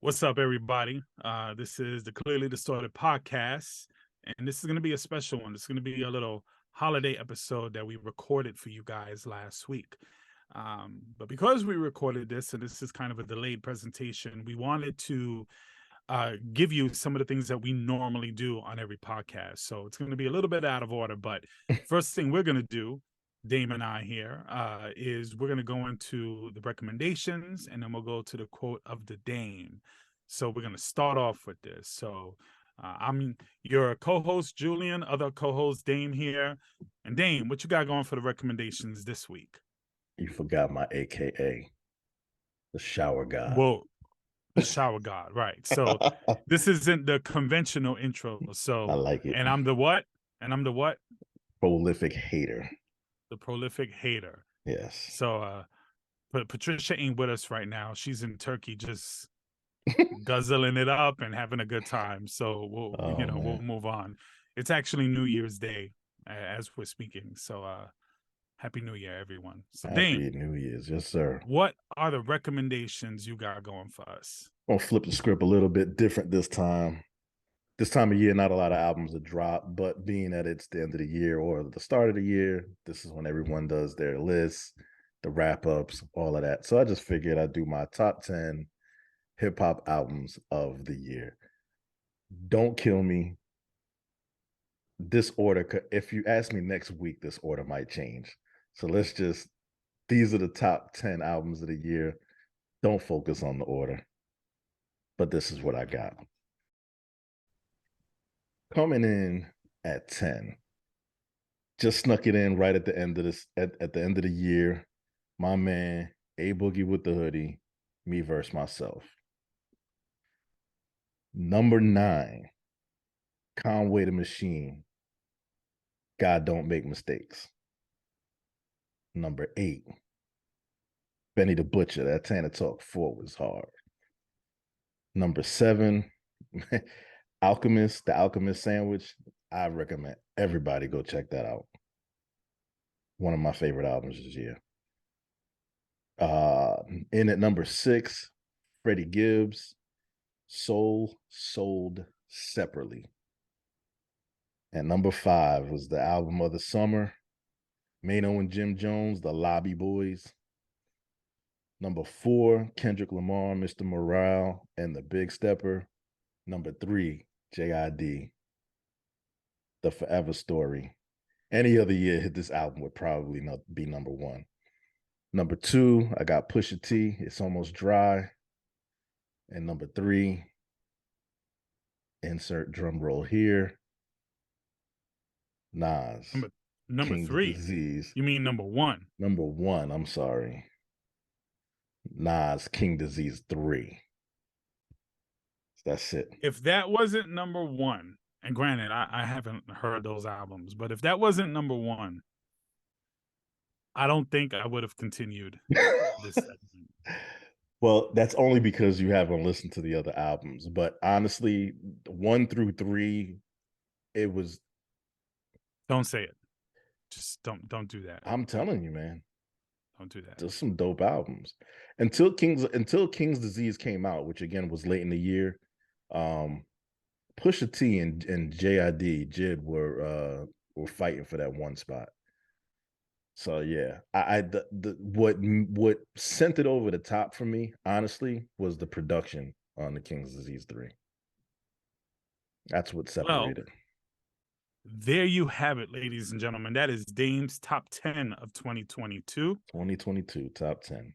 What's up, everybody? This is the Clearly Distorted podcast, and this is going to be a special one. It's going to be a little holiday episode that we recorded for you guys last week. But because we recorded this, and this is kind of a delayed presentation, we wanted to give you some of the things that we normally do on every podcast. So it's going to be a little bit out of order, but first thing we're going to do, Dame and I here, is we're going to go into the recommendations and then we'll go to the quote of the Dame. So we're going to start off with this. So I'm your co-host, Julian, other co-host, Dame here. And Dame, what you got going for the recommendations this week? You forgot my AKA, the shower god. Whoa, the shower god, right. So this isn't the conventional intro. So I like it. And I'm the what? Prolific hater. The prolific hater. Yes. So but Patricia ain't with us right now. She's in Turkey just guzzling it up and having a good time. So we'll move on. It's actually New Year's Day as we're speaking. So Happy New Year, everyone. So Happy New Year's, yes, sir. What are the recommendations you got going for us? I'll flip the script a little bit different this time. This time of year, not a lot of albums are dropped, but being that it's the end of the year or the start of the year, this is when everyone does their lists, the wrap-ups, all of that. So I just figured I'd do my top 10 hip-hop albums of the year. Don't kill me. This order, if you ask me next week, this order might change. So these are the top 10 albums of the year. Don't focus on the order. But this is what I got. Coming in at 10. Just snuck it in right at the end of this, at the end of the year. My man, A Boogie with the Hoodie, Me Versus Myself. Number 9, Conway the Machine, God Don't Make Mistakes. Number 8, Benny the Butcher, that Tana Talk 4 was hard. Number 7, Alchemist, the Alchemist Sandwich. I recommend everybody go check that out. One of my favorite albums this year. In at number 6, Freddie Gibbs, Soul Sold Separately. And number 5 was the album of the summer, Maino and Jim Jones, The Lobby Boys. Number 4, Kendrick Lamar, Mr. Morale, and The Big Stepper. Number 3, J.I.D., The Forever Story. Any other year, this album would probably not be number 1. Number 2, I got Pusha T, It's Almost Dry. And number 3, insert drum roll here, Nas. Number 3? Disease. You mean number 1? Number 1, I'm sorry. Nas, King Disease 3. That's it. If that wasn't number 1, and granted, I haven't heard those albums, but if that wasn't number 1, I don't think I would have continued this segment. Well, that's only because you haven't listened to the other albums. But honestly, 1 through 3, it was. Don't say it. Just don't do that. I'm telling you, man. Don't do that. There's some dope albums. Until King's Disease came out, which again was late in the year. Pusha T and J.I.D. Jid were fighting for that 1 spot. So yeah, what sent it over the top for me, honestly, was the production on the King's Disease 3. That's what separated. Well, there you have it, ladies and gentlemen. That is Dame's top 10 of 2022. 2022 top 10.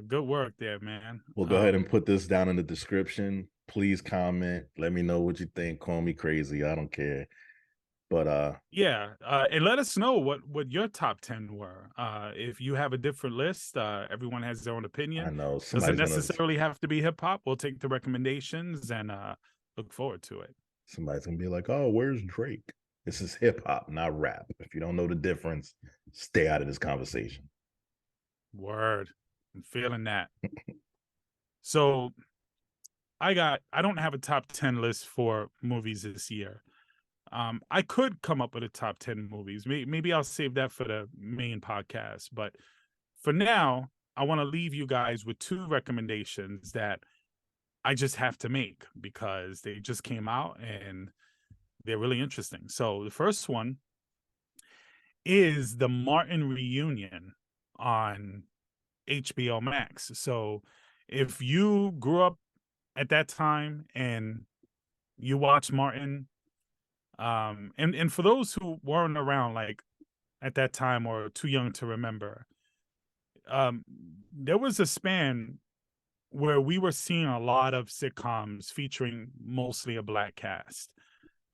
Good work there, man. We'll go ahead and put this down in the description. Please comment. Let me know what you think. Call me crazy. I don't care. But and let us know what your top 10 were. If you have a different list, everyone has their own opinion. I know. Doesn't necessarily have to be hip hop. We'll take the recommendations and look forward to it. Somebody's gonna be like, "Oh, where's Drake?" This is hip hop, not rap. If you don't know the difference, stay out of this conversation. Word. I'm feeling that. So I don't have a top 10 list for movies this year. I could come up with a top 10 movies. Maybe I'll save that for the main podcast. But for now, I want to leave you guys with 2 recommendations that I just have to make because they just came out and they're really interesting. So the first one is the Martin reunion on HBO Max. So if you grew up at that time and you watched Martin, and for those who weren't around like at that time or too young to remember, there was a span where we were seeing a lot of sitcoms featuring mostly a black cast.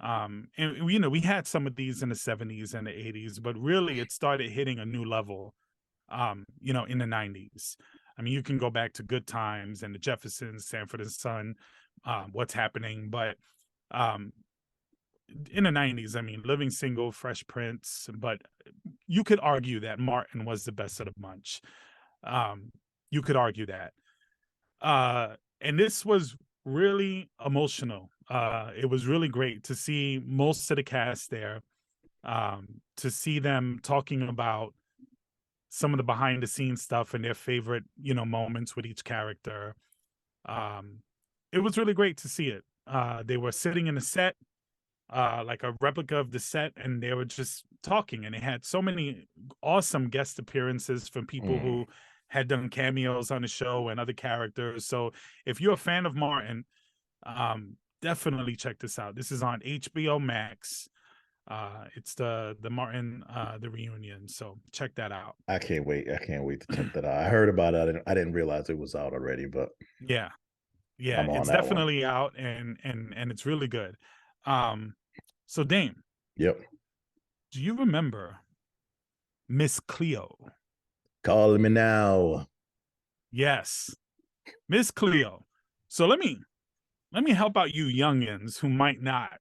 And you know, we had some of these in the 70s and the 80s, but really it started hitting a new level, you know, in the 90s. I mean, you can go back to Good Times and the Jeffersons, Sanford and Son, What's Happening, but in the 90s, I mean, Living Single, Fresh Prince, but you could argue that Martin was the best of the bunch. You could argue that. And this was really emotional. It was really great to see most of the cast there, to see them talking about some of the behind the scenes stuff and their favorite, you know, moments with each character. It was really great to see it. They were sitting in a set, like a replica of the set, and they were just talking, and they had so many awesome guest appearances from people who had done cameos on the show and other characters. So if you're a fan of Martin, definitely check this out. This is on HBO Max. It's the Martin the reunion. So check that out. I can't wait. I can't wait to check that out. I heard about it. I didn't realize it was out already, but yeah, I'm on it's that definitely out, and it's really good. So Dame, yep. do you remember Miss Cleo? Call me now. Yes, Miss Cleo. So let me help out you youngins who might not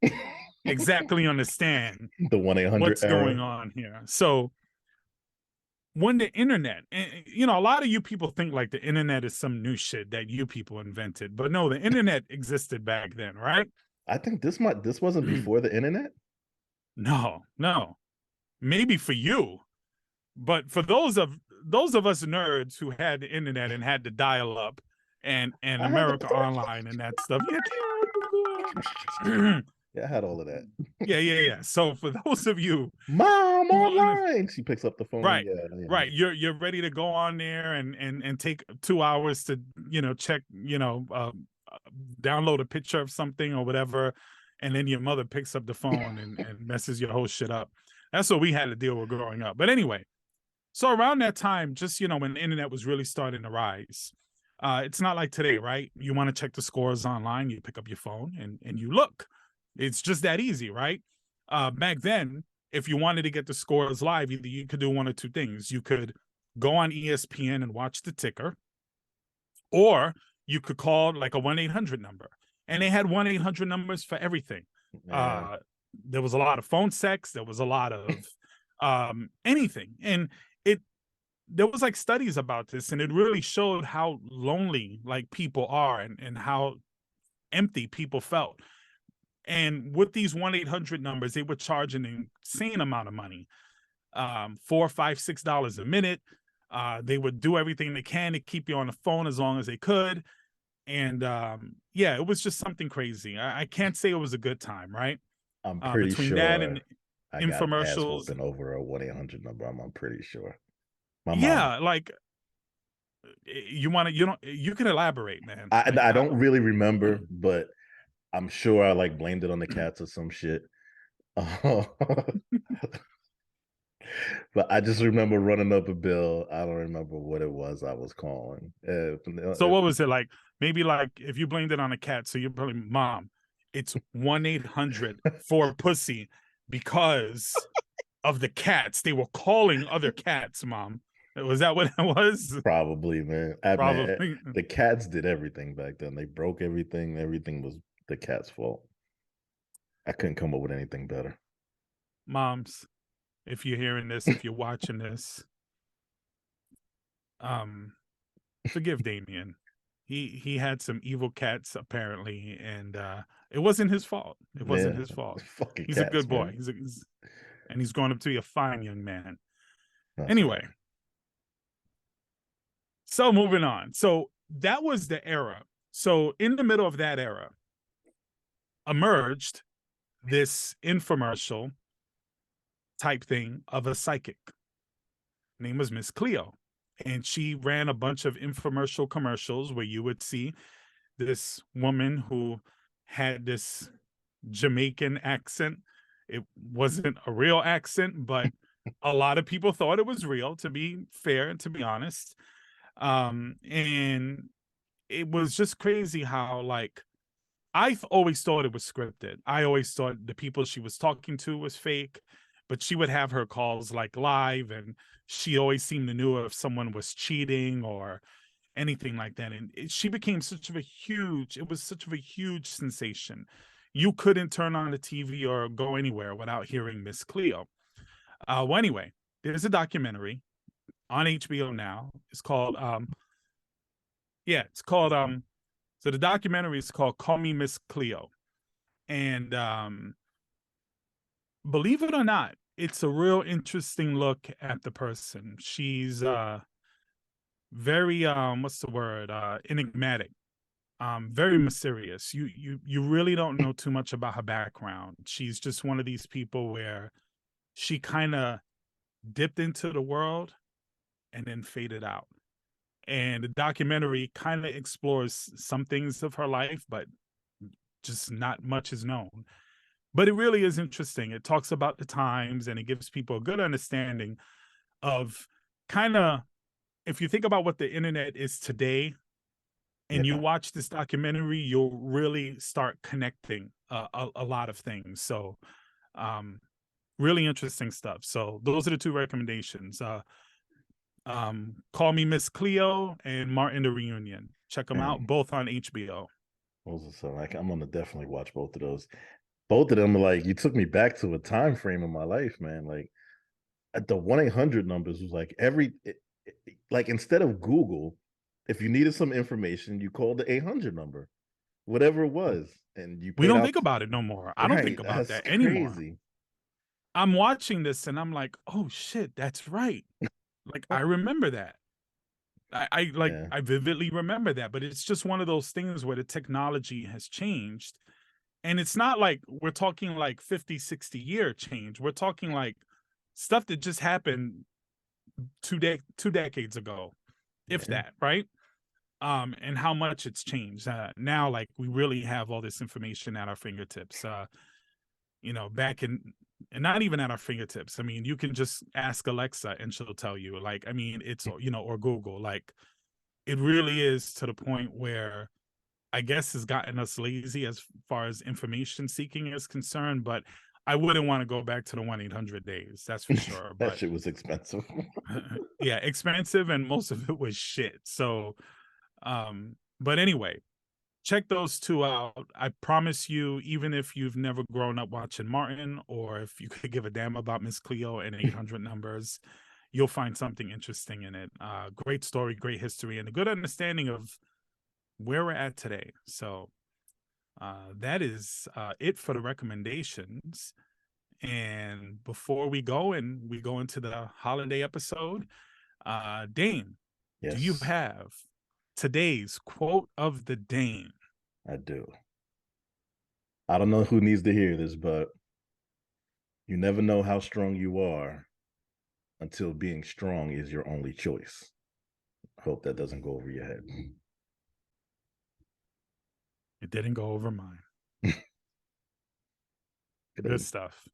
exactly understand The 1-800 what's era. going on here. So when the internet, you know, a lot of you people think like the internet is some new shit that you people invented, but no, the internet existed back then, right? I think this wasn't before the internet. No, maybe for you, but for those of us nerds who had the internet and had to dial up and America Online and that stuff, Yeah, I had all of that. yeah. So for those of you, Mom online, she picks up the phone. Right, yeah. right. You're ready to go on there and take 2 hours to, you know, check, you know, download a picture of something or whatever, and then your mother picks up the phone and messes your whole shit up. That's what we had to deal with growing up. But anyway, so around that time, just, you know, when the internet was really starting to rise, it's not like today, right? You want to check the scores online, you pick up your phone and you look. It's just that easy, right? Back then, if you wanted to get the scores live, either you could do one or two things. You could go on ESPN and watch the ticker, or you could call like a 1-800 number. And they had 1-800 numbers for everything. There was a lot of phone sex. There was a lot of anything. And there was like studies about this, and it really showed how lonely like people are and how empty people felt. And with these 1-800 numbers, they were charging an insane amount of money, $4, $5, $6 a minute. They would do everything they can to keep you on the phone as long as they could. And yeah, it was just something crazy. I can't say it was a good time, right? I'm pretty between sure that and I infomercials. got over a 1-800 number. I'm pretty sure. Yeah, like you can elaborate, man. I don't really remember, but I'm sure I like blamed it on the cats or some shit. But I just remember running up a bill. I don't remember what it was I was calling. So what was it like? Maybe like if you blamed it on a cat, so you're probably, Mom, it's 1-800 for pussy because of the cats. They were calling other cats, Mom. Was that what it was? Probably, man. Probably. Man, the cats did everything back then. They broke everything. Everything was the cat's fault. I couldn't come up with anything better. Moms, if you're hearing this, if you're watching this, forgive Damien. He had some evil cats apparently, and it wasn't his fault. It wasn't his fault. He's a good boy. And he's grown up to be a fine young man. That's anyway, right. So moving on. So that was the era. So in the middle of that era emerged this infomercial type thing of a psychic. Her name was Miss Cleo. And she ran a bunch of infomercial commercials where you would see this woman who had this Jamaican accent. It wasn't a real accent, but a lot of people thought it was real, to be fair and to be honest. And it was just crazy how, like, I've always thought it was scripted. I always thought the people she was talking to was fake, but she would have her calls like live, and she always seemed to know if someone was cheating or anything like that. And she became it was such of a huge sensation. You couldn't turn on the TV or go anywhere without hearing Miss Cleo. Well, anyway, there's a documentary on HBO now. It's called, so the documentary is called Call Me Miss Cleo. And believe it or not, it's a real interesting look at the person. She's very what's the word? Enigmatic. Very mysterious. You really don't know too much about her background. She's just one of these people where she kind of dipped into the world and then faded out. And the documentary kind of explores some things of her life, but just not much is known. But it really is interesting. It talks about the times, and it gives people a good understanding of kind of, if you think about what the internet is today, and you watch this documentary, you'll really start connecting a lot of things. So really interesting stuff. So those are the two recommendations. Call Me Miss Cleo and Martin the Reunion. Check them out, both on HBO. Those are so, like, I'm gonna definitely watch both of those. Both of them are like, you took me back to a time frame of my life, man. Like, at the 1-800 numbers was like like, instead of Google, if you needed some information, you called the 800 number, whatever it was, and we don't think about it no more. I don't think about that anymore. Crazy. I'm watching this and I'm like, oh shit, that's right. Like, I remember that. I vividly remember that, but it's just one of those things where the technology has changed. And it's not like we're talking like 50, 60 year change. We're talking like stuff that just happened two decades ago, if that, right? And how much it's changed. Now, like, we really have all this information at our fingertips. Back in, and not even at our fingertips. I mean, you can just ask Alexa and she'll tell you. Like, I mean, it's, or Google. Like, it really is to the point where I guess has gotten us lazy as far as information seeking is concerned, but I wouldn't want to go back to the 1-800 days. That's for sure. That shit was expensive. Yeah, expensive, and most of it was shit. So, but anyway, check those two out. I promise you, even if you've never grown up watching Martin, or if you could give a damn about Miss Cleo and 800 numbers, you'll find something interesting in it. Great story, great history, and a good understanding of where we're at today. So that is it for the recommendations. And before we go into the holiday episode, Dame, do you have today's quote of the day? I do. I don't know who needs to hear this, but you never know how strong you are until being strong is your only choice. Hope that doesn't go over your head. It didn't go over mine. Good stuff.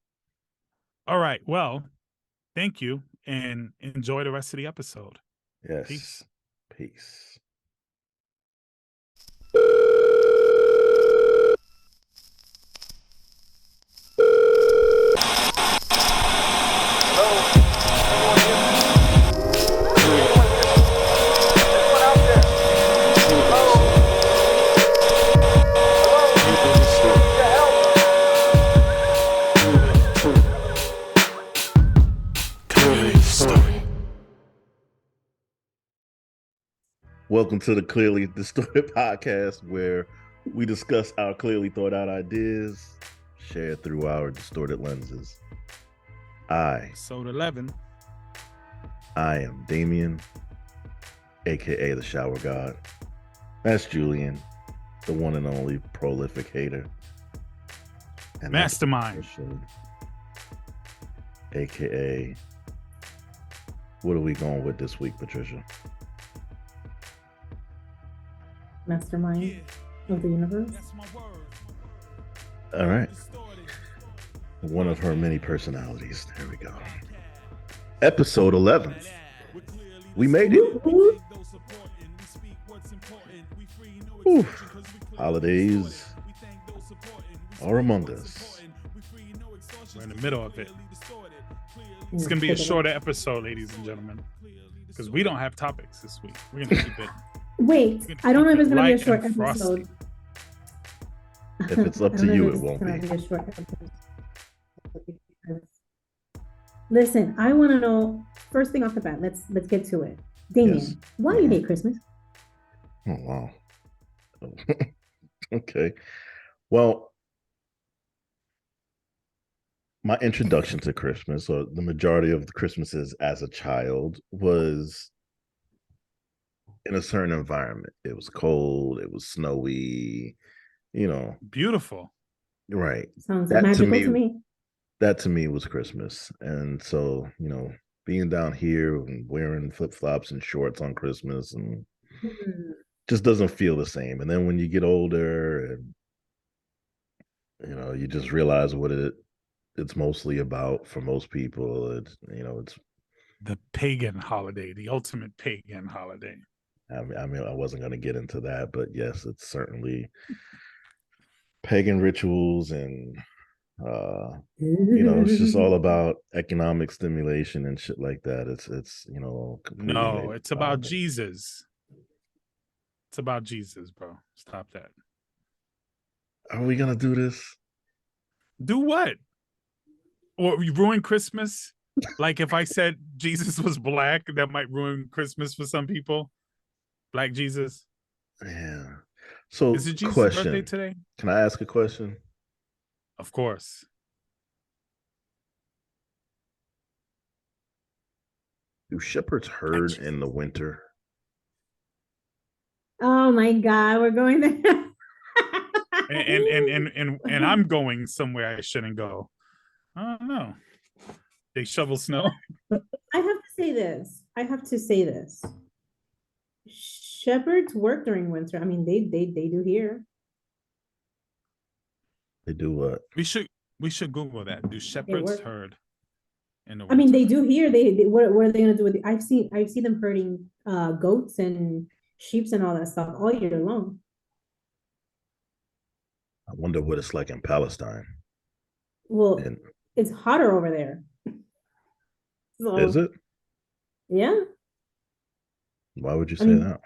All right. Well, thank you, and enjoy the rest of the episode. Yes. Peace. Welcome to the Clearly Distorted podcast, where we discuss our clearly thought out ideas shared through our distorted lenses. Episode 11. I am Damien, aka the Shower God. That's Julian, the one and only prolific hater. And Mastermind. AKA, what are we going with this week, Patricia? Mastermind of the universe. All right. One of her many personalities. There we go. Episode 11. We made it. Whew. Holidays are among us. We're in the middle of it. It's going to be a shorter episode, ladies and gentlemen, because we don't have topics this week. We're going to keep it. Wait, I don't know if it's going to be a short episode. If it's up to you, it won't be. Listen, I want to know, first thing off the bat, let's get to it. Damien, yes. Why do you hate Christmas? Oh, wow. Okay. Well, my introduction to Christmas, or the majority of the Christmases as a child, was in a certain environment. It was cold, it was snowy, Beautiful. Right. Sounds magical to me. That to me was Christmas. And so, being down here and wearing flip-flops and shorts on Christmas and just doesn't feel the same. And then when you get older and you just realize what it's mostly about for most people. It's the pagan holiday, the ultimate pagan holiday. I mean, I wasn't going to get into that, but yes, it's certainly pagan rituals and it's just all about economic stimulation and shit like that. It's no, it's about Jesus. It's about Jesus, bro. Stop that. Are we gonna do this? Do what? Or we ruin Christmas? Like if I said Jesus was black, that might ruin Christmas for some people. Black Jesus. Yeah. So is it Jesus' birthday today? Can I ask a question? Of course. Do shepherds herd in the winter? Oh my God, we're going there. and I'm going somewhere I shouldn't go. I don't know. They shovel snow. I have to say this. Shepherds work during winter. I mean, they do here. They do what? We should Google that. Do shepherds herd in the winter? I mean, they do here. They what are they gonna do with it? I've seen them herding goats and sheep and all that stuff all year long. I wonder what it's like in Palestine. Well, it's hotter over there. So, is it? Yeah. Why would you say that?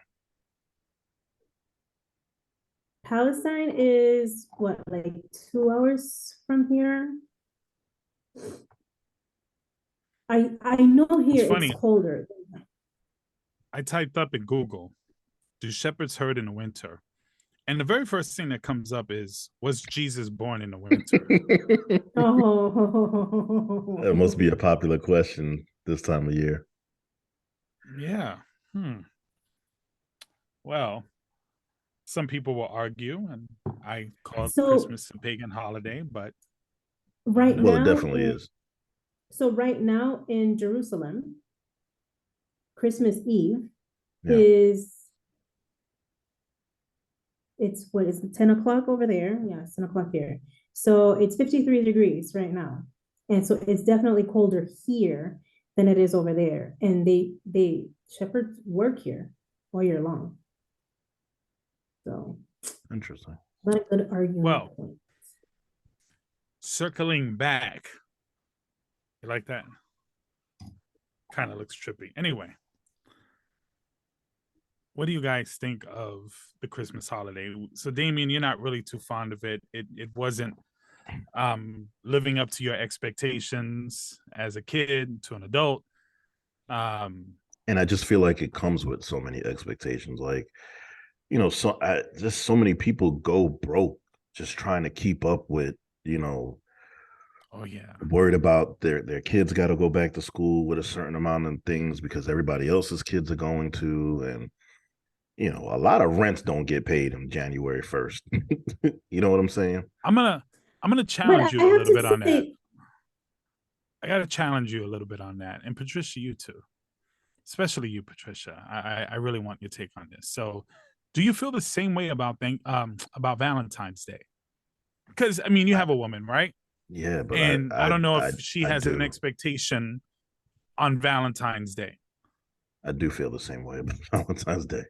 Palestine is what, like 2 hours from here? I know here it's colder. I typed up in Google, do shepherds herd in the winter? And the very first thing that comes up is, was Jesus born in the winter? Oh. That must be a popular question this time of year. Yeah. Well, some people will argue, and I call Christmas a pagan holiday, but right now, it definitely is. So right now in Jerusalem, Christmas Eve is, it's 10 o'clock over there? Yeah, it's 10 o'clock here. So it's 53 degrees right now. And so it's definitely colder here than it is over there. And they shepherds work here all year long. So interesting. Not a good argument. Well, circling back. You like that? Kind of looks trippy. Anyway, what do you guys think of the Christmas holiday? So, Damien, you're not really too fond of it. It wasn't living up to your expectations as a kid to an adult. And I just feel like it comes with so many expectations. Like, just so many people go broke just trying to keep up with, oh yeah, worried about their kids got to go back to school with a certain amount of things because everybody else's kids are going to, and You know, a lot of rents don't get paid on January 1st. You know what I'm saying? I'm gonna But challenge you I a have little bit to on that. say, I gotta challenge you a little bit on that. And Patricia, you too. Especially you, Patricia. I really want your take on this. So do you feel the same way about Valentine's Day? Because I mean you have a woman, right? Yeah, but And I don't know if she I has an do. expectation on Valentine's Day. I do feel the same way about Valentine's Day.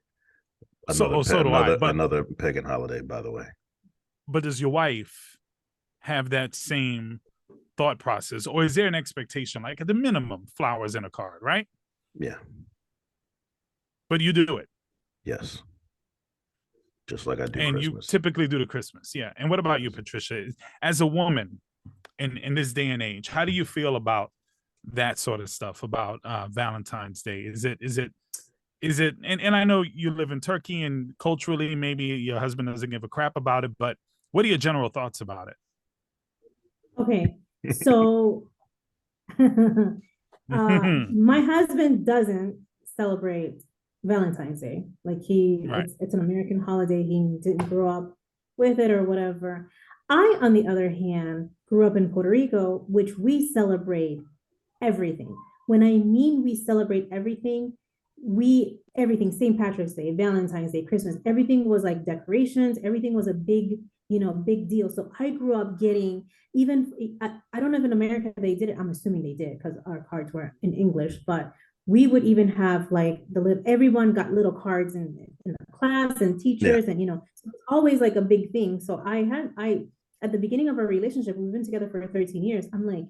So do I. But Another pagan holiday, by the way. but does your wife have that same thought process, or is there an expectation, like at the minimum, flowers in a card, right? Yeah. But you do it, Yes. Just like I do and you Christmas. typically do the Christmas, yeah. And what about you, Patricia? As a woman in this day and age, how do you feel about that sort of stuff about Valentine's Day? Is it? And I know you live in Turkey, and culturally, maybe your husband doesn't give a crap about it, but what are your general thoughts about it? okay, so my husband doesn't celebrate Valentine's Day. Like Right. it's an American holiday. He didn't grow up with it or whatever. I, on the other hand, grew up in Puerto Rico, which we celebrate everything. When I mean we celebrate everything, everything, St. Patrick's Day, Valentine's Day, Christmas, everything was like decorations, everything was a big, big deal. So I grew up getting, even I don't know if in America they did it. I'm assuming they did because our cards were in English, but we would even have like everyone got little cards in the class and teachers, and so it's always like a big thing. So I at the beginning of our relationship, we've been together for 13 years. I'm like,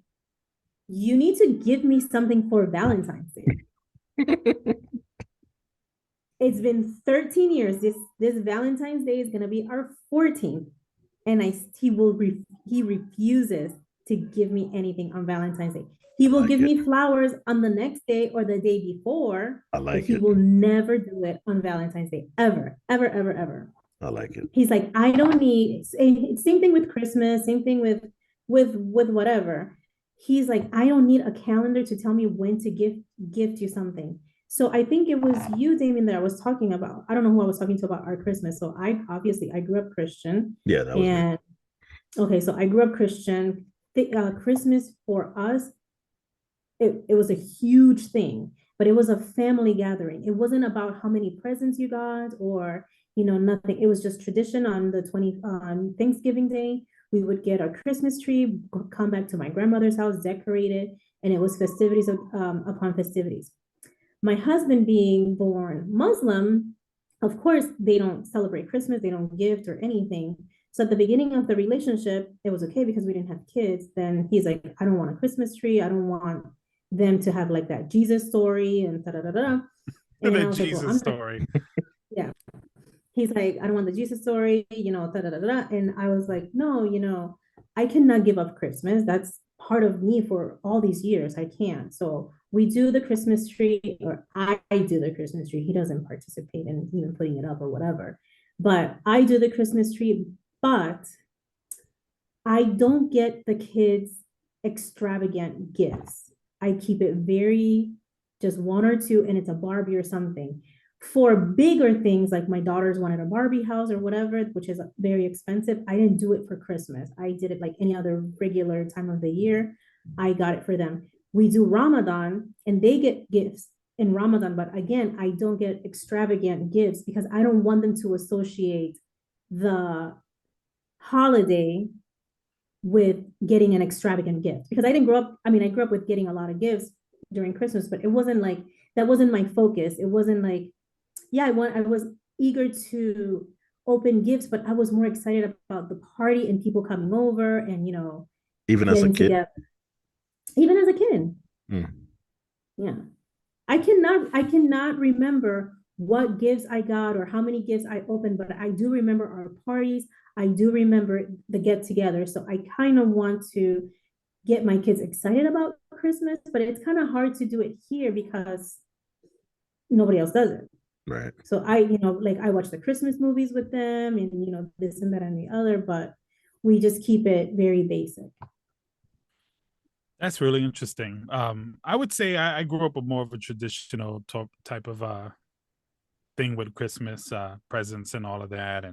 you need to give me something for Valentine's Day. It's been 13 years. This Valentine's Day is gonna be our 14th, and he refuses to give me anything on Valentine's Day. He will give me flowers on the next day or the day before, but he will never do it on Valentine's Day, ever, ever, ever, ever. I like it. He's like, I don't need. Same thing with Christmas. Same thing with whatever. He's like, I don't need a calendar to tell me when to gift you something. So I think it was you, Damien, that I was talking about. I don't know who I was talking to about our Christmas. So I grew up Christian. Yeah, that was me. Okay, so I grew up Christian. Christmas for us, it was a huge thing, but it was a family gathering. It wasn't about how many presents you got or nothing. It was just tradition on the on Thanksgiving Day. We would get our Christmas tree, come back to my grandmother's house, decorate it, and it was festivities upon festivities. My husband being born Muslim, of course, they don't celebrate Christmas, they don't gift or anything. So at the beginning of the relationship, it was okay because we didn't have kids. Then he's like, I don't want a Christmas tree. I don't want them to have like that Jesus story and da da da da. And I was Jesus like, well, story. Yeah. He's like, I don't want the Jesus story, da da da da. And I was like, no, I cannot give up Christmas. That's part of me for all these years. I can't. So we do the Christmas tree, or I do the Christmas tree. He doesn't participate in even putting it up or whatever. But I do the Christmas tree, but I don't get the kids extravagant gifts. I keep it very just one or two, and it's a Barbie or something. For bigger things, like my daughters wanted a Barbie house or whatever, which is very expensive, I didn't do it for Christmas. I did it like any other regular time of the year. I got it for them. We do Ramadan, and they get gifts in Ramadan, but again, I don't get extravagant gifts because I don't want them to associate the holiday with getting an extravagant gift, because I didn't grow up. I mean, I grew up with getting a lot of gifts during Christmas, but it wasn't like, that wasn't my focus. It wasn't like, yeah, I was eager to open gifts, but I was more excited about the party and people coming over and, even as a kid, together. Even as a kid. Yeah. I cannot remember what gifts I got or how many gifts I opened, but I do remember our parties. I do remember the get together. So I kind of want to get my kids excited about Christmas, but it's kind of hard to do it here because nobody else does it. Right. So I watch the Christmas movies with them and, this and that and the other, but we just keep it very basic. That's really interesting. I would say I grew up with more of a traditional type of thing with Christmas presents and all of that.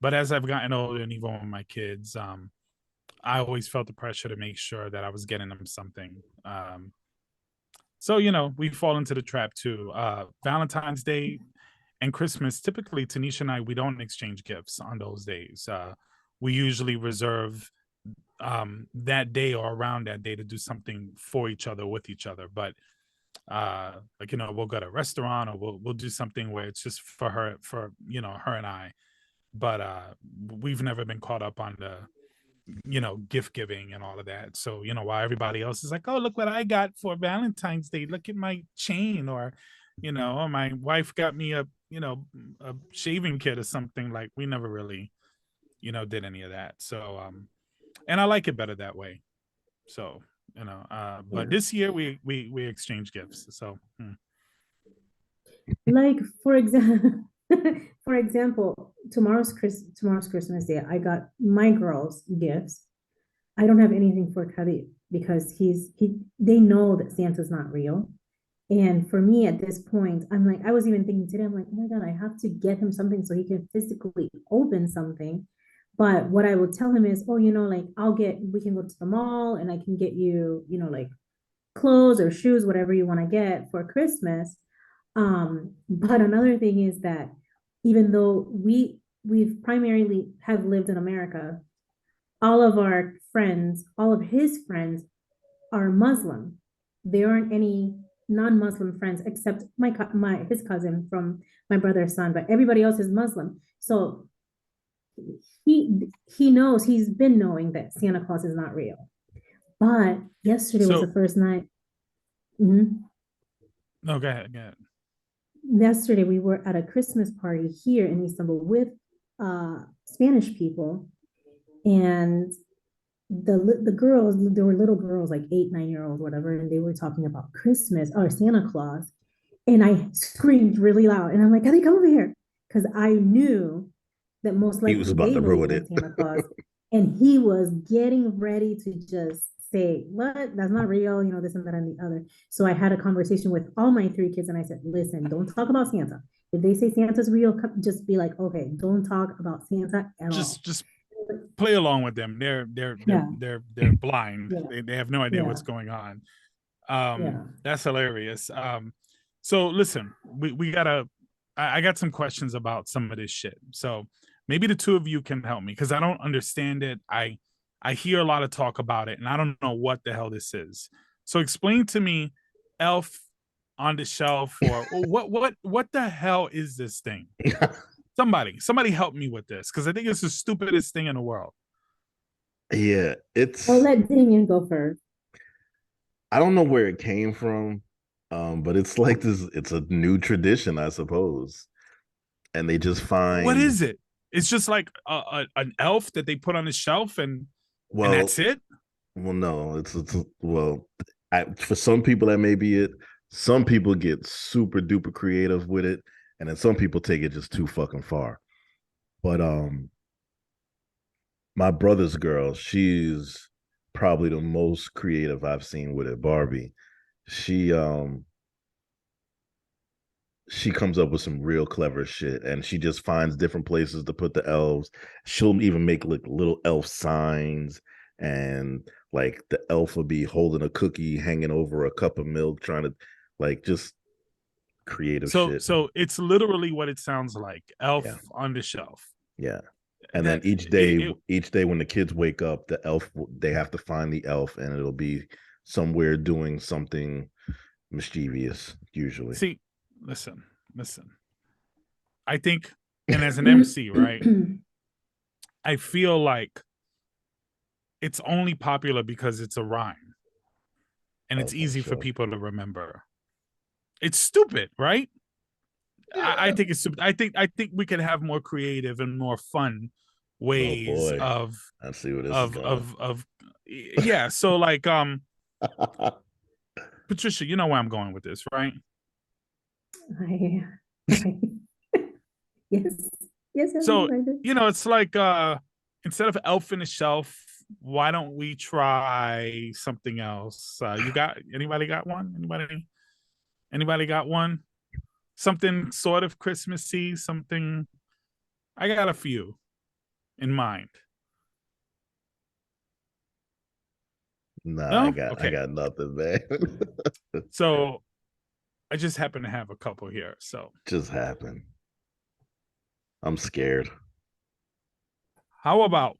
But as I've gotten older, and even with my kids, I always felt the pressure to make sure that I was getting them something. So, we fall into the trap too. Valentine's Day and Christmas, typically Tanisha and I, we don't exchange gifts on those days. We usually reserve that day or around that day to do something for each other, with each other. But we'll go to a restaurant, or we'll do something where it's just for her, her and I. But we've never been caught up on the gift giving and all of that. So while everybody else is like, oh, look what I got for Valentine's Day, look at my chain, or oh, my wife got me a shaving kit or something. Like, we never really did any of that. So and I like it better that way. So but this year we exchange gifts. So like, for example, tomorrow's Christmas Day. I got my girls gifts. I don't have anything for Khalid because they know that Santa's not real. And for me at this point, I'm like, I was even thinking today, I'm like, oh my God, I have to get him something so he can physically open something. But what I would tell him is, oh, like, we can go to the mall and I can get you, like, clothes or shoes, whatever you want to get for Christmas. But another thing is that even though we've primarily have lived in America, all of his friends are Muslim. There aren't any non-Muslim friends except his cousin from my brother's son, but everybody else is Muslim. So he knows, he's been knowing that Santa Claus is not real. But yesterday was the first night. Mm-hmm. No, go ahead. Yesterday we were at a Christmas party here in Istanbul with Spanish people, and the girls, there were little girls, like 8-9-year-olds, whatever, and they were talking about Christmas or Santa Claus, and I screamed really loud, and I'm like, "Can they come over here?" Because I knew that most likely he was about to ruin it. Santa Claus, and he was getting ready to just say, "What? That's not real," this and that and the other. So I had a conversation with all my 3 kids, and I said, "Listen, don't talk about Santa. If they say Santa's real, just be like, okay, don't talk about Santa at all." Just play along with them. They're blind. Yeah. They have no idea what's going on. That's hilarious. So listen, we gotta. I got some questions about some of this shit. So maybe the two of you can help me, because I don't understand it. I hear a lot of talk about it, and I don't know what the hell this is. So explain to me, Elf on the Shelf, or what the hell is this thing? Somebody help me with this, because I think it's the stupidest thing in the world. Yeah, I'll let Damien go first. I don't know where it came from, but it's like this. It's a new tradition, I suppose. And they just find, what is it? It's just like an elf that they put on a shelf, and that's it. Well, no, for some people that may be it. Some people get super duper creative with it, and then some people take it just too fucking far. But my brother's girl, she's probably the most creative I've seen with it. Barbie, she comes up with some real clever shit, and she just finds different places to put the elves. She'll even make like little elf signs, and like the elf will be holding a cookie hanging over a cup of milk, trying to like just creative shit. So it's literally what it sounds like. Elf on the Shelf. Yeah. And then each day when the kids wake up, the elf, they have to find the elf, and it'll be somewhere doing something mischievous, usually. See, listen. I think, and as an MC, right, I feel like it's only popular because it's a rhyme, and it's easy for people to remember. It's stupid, right? Yeah. I think it's stupid. I think we could have more creative and more fun ways of. I see what this is going. Yeah. So like Patricia, you know where I'm going with this, right? Yes. So it's like instead of Elf in the Shelf, why don't we try something else? Anybody got one? Anybody got one? Something sort of Christmassy, something. I got a few in mind. Nah, No? I got nothing, man. So I just happen to have a couple here. So Just happened. I'm scared. how about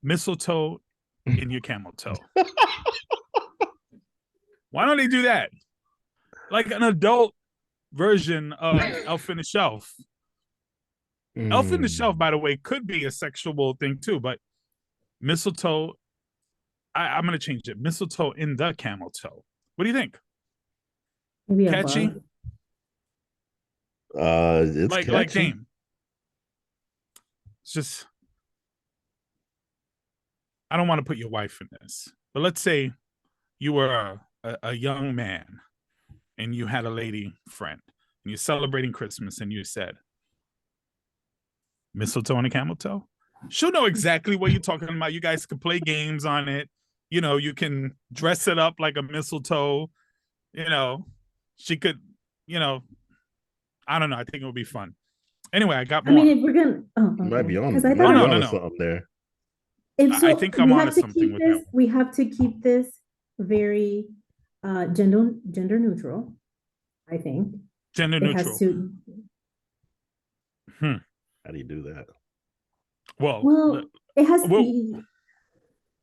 mistletoe in your camel toe? Why don't they do that? Like an adult version of Elf in the Shelf. Elf in the Shelf, by the way, could be a sexual thing too, but mistletoe, I'm going to change it. Mistletoe in the camel toe. What do you think? Maybe Catchy? It's like catchy. Dame. It's just, I don't want to put your wife in this, but let's say you were a young man and you had a lady friend and you're celebrating Christmas and you said, mistletoe on a camel toe? She'll know exactly what you're talking about. You guys could play games on it. You know, you can dress it up like a mistletoe. You know, she could, you know, I don't know. I think it would be fun. Anyway, I got more. I mean, if we're gonna, You might be on. No. Something there. I think I'm on something with that one. We have to keep this very gender neutral. I think gender neutral. Has to. How do you do that? Well, it has to be.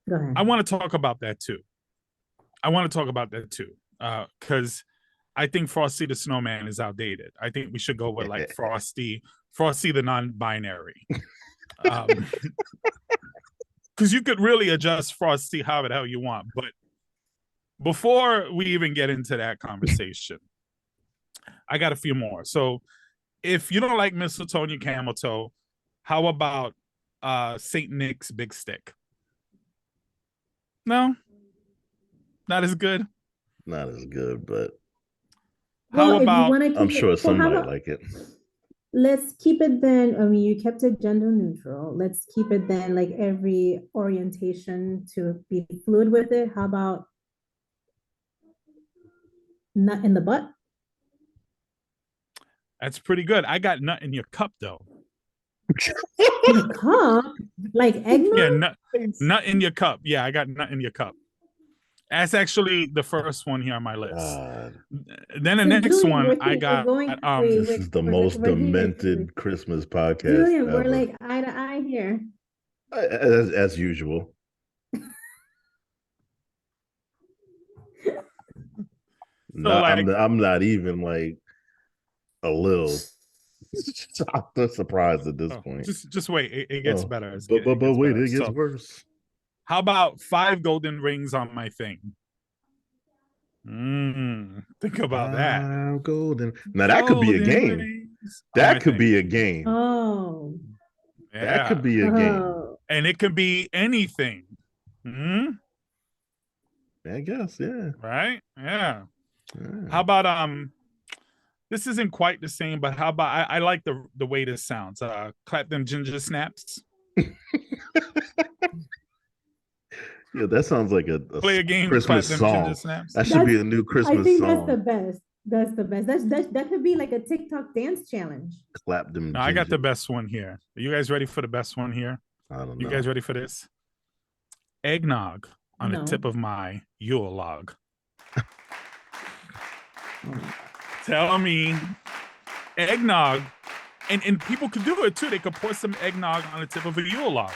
Go ahead. I want to talk about that too. Because I think Frosty the Snowman is outdated. I think we should go with like Frosty the non-binary. Because you could really adjust Frosty however the hell you want. But before we even get into that conversation, I got a few more. So if you don't like mistletoe on your camel toe, how about Saint Nick's big stick? No? Not as good? Not as good, but how about, I'm sure somebody like it. Let's keep it then. I mean, you kept it gender neutral. Let's keep it then like every orientation to be fluid with it. How about nut in the butt? That's pretty good. I got nut in your cup though. In a cup? Like eggnog? Yeah, nut in your cup. Yeah, I got nut in your cup. That's actually the first one here on my list. Then the next one I got. This is the most demented Christmas podcast. Julian, we're like eye to eye here. As usual. No, like, I'm not even like a little. I'm surprised at this point. Just wait. It gets better. But wait, it gets worse. How about 5 golden rings on my thing? Think about that. Golden. Now that could be a game. That could be a game. Oh. Yeah. That could be a game. And it could be anything. I guess, yeah. Right? Yeah. How about this isn't quite the same, but how about I like the way this sounds. Clap them ginger snaps. Yeah, that sounds like a play a game, Christmas song. That should be a new Christmas song. I think that's the best. That's the best. That could be like a TikTok dance challenge. Clap them. No, I got the best one here. Are you guys ready for the best one here? I don't know. You guys ready for this? Eggnog on the tip of my Yule log. Tell me, eggnog, and people could do it too. They could pour some eggnog on the tip of a Yule log.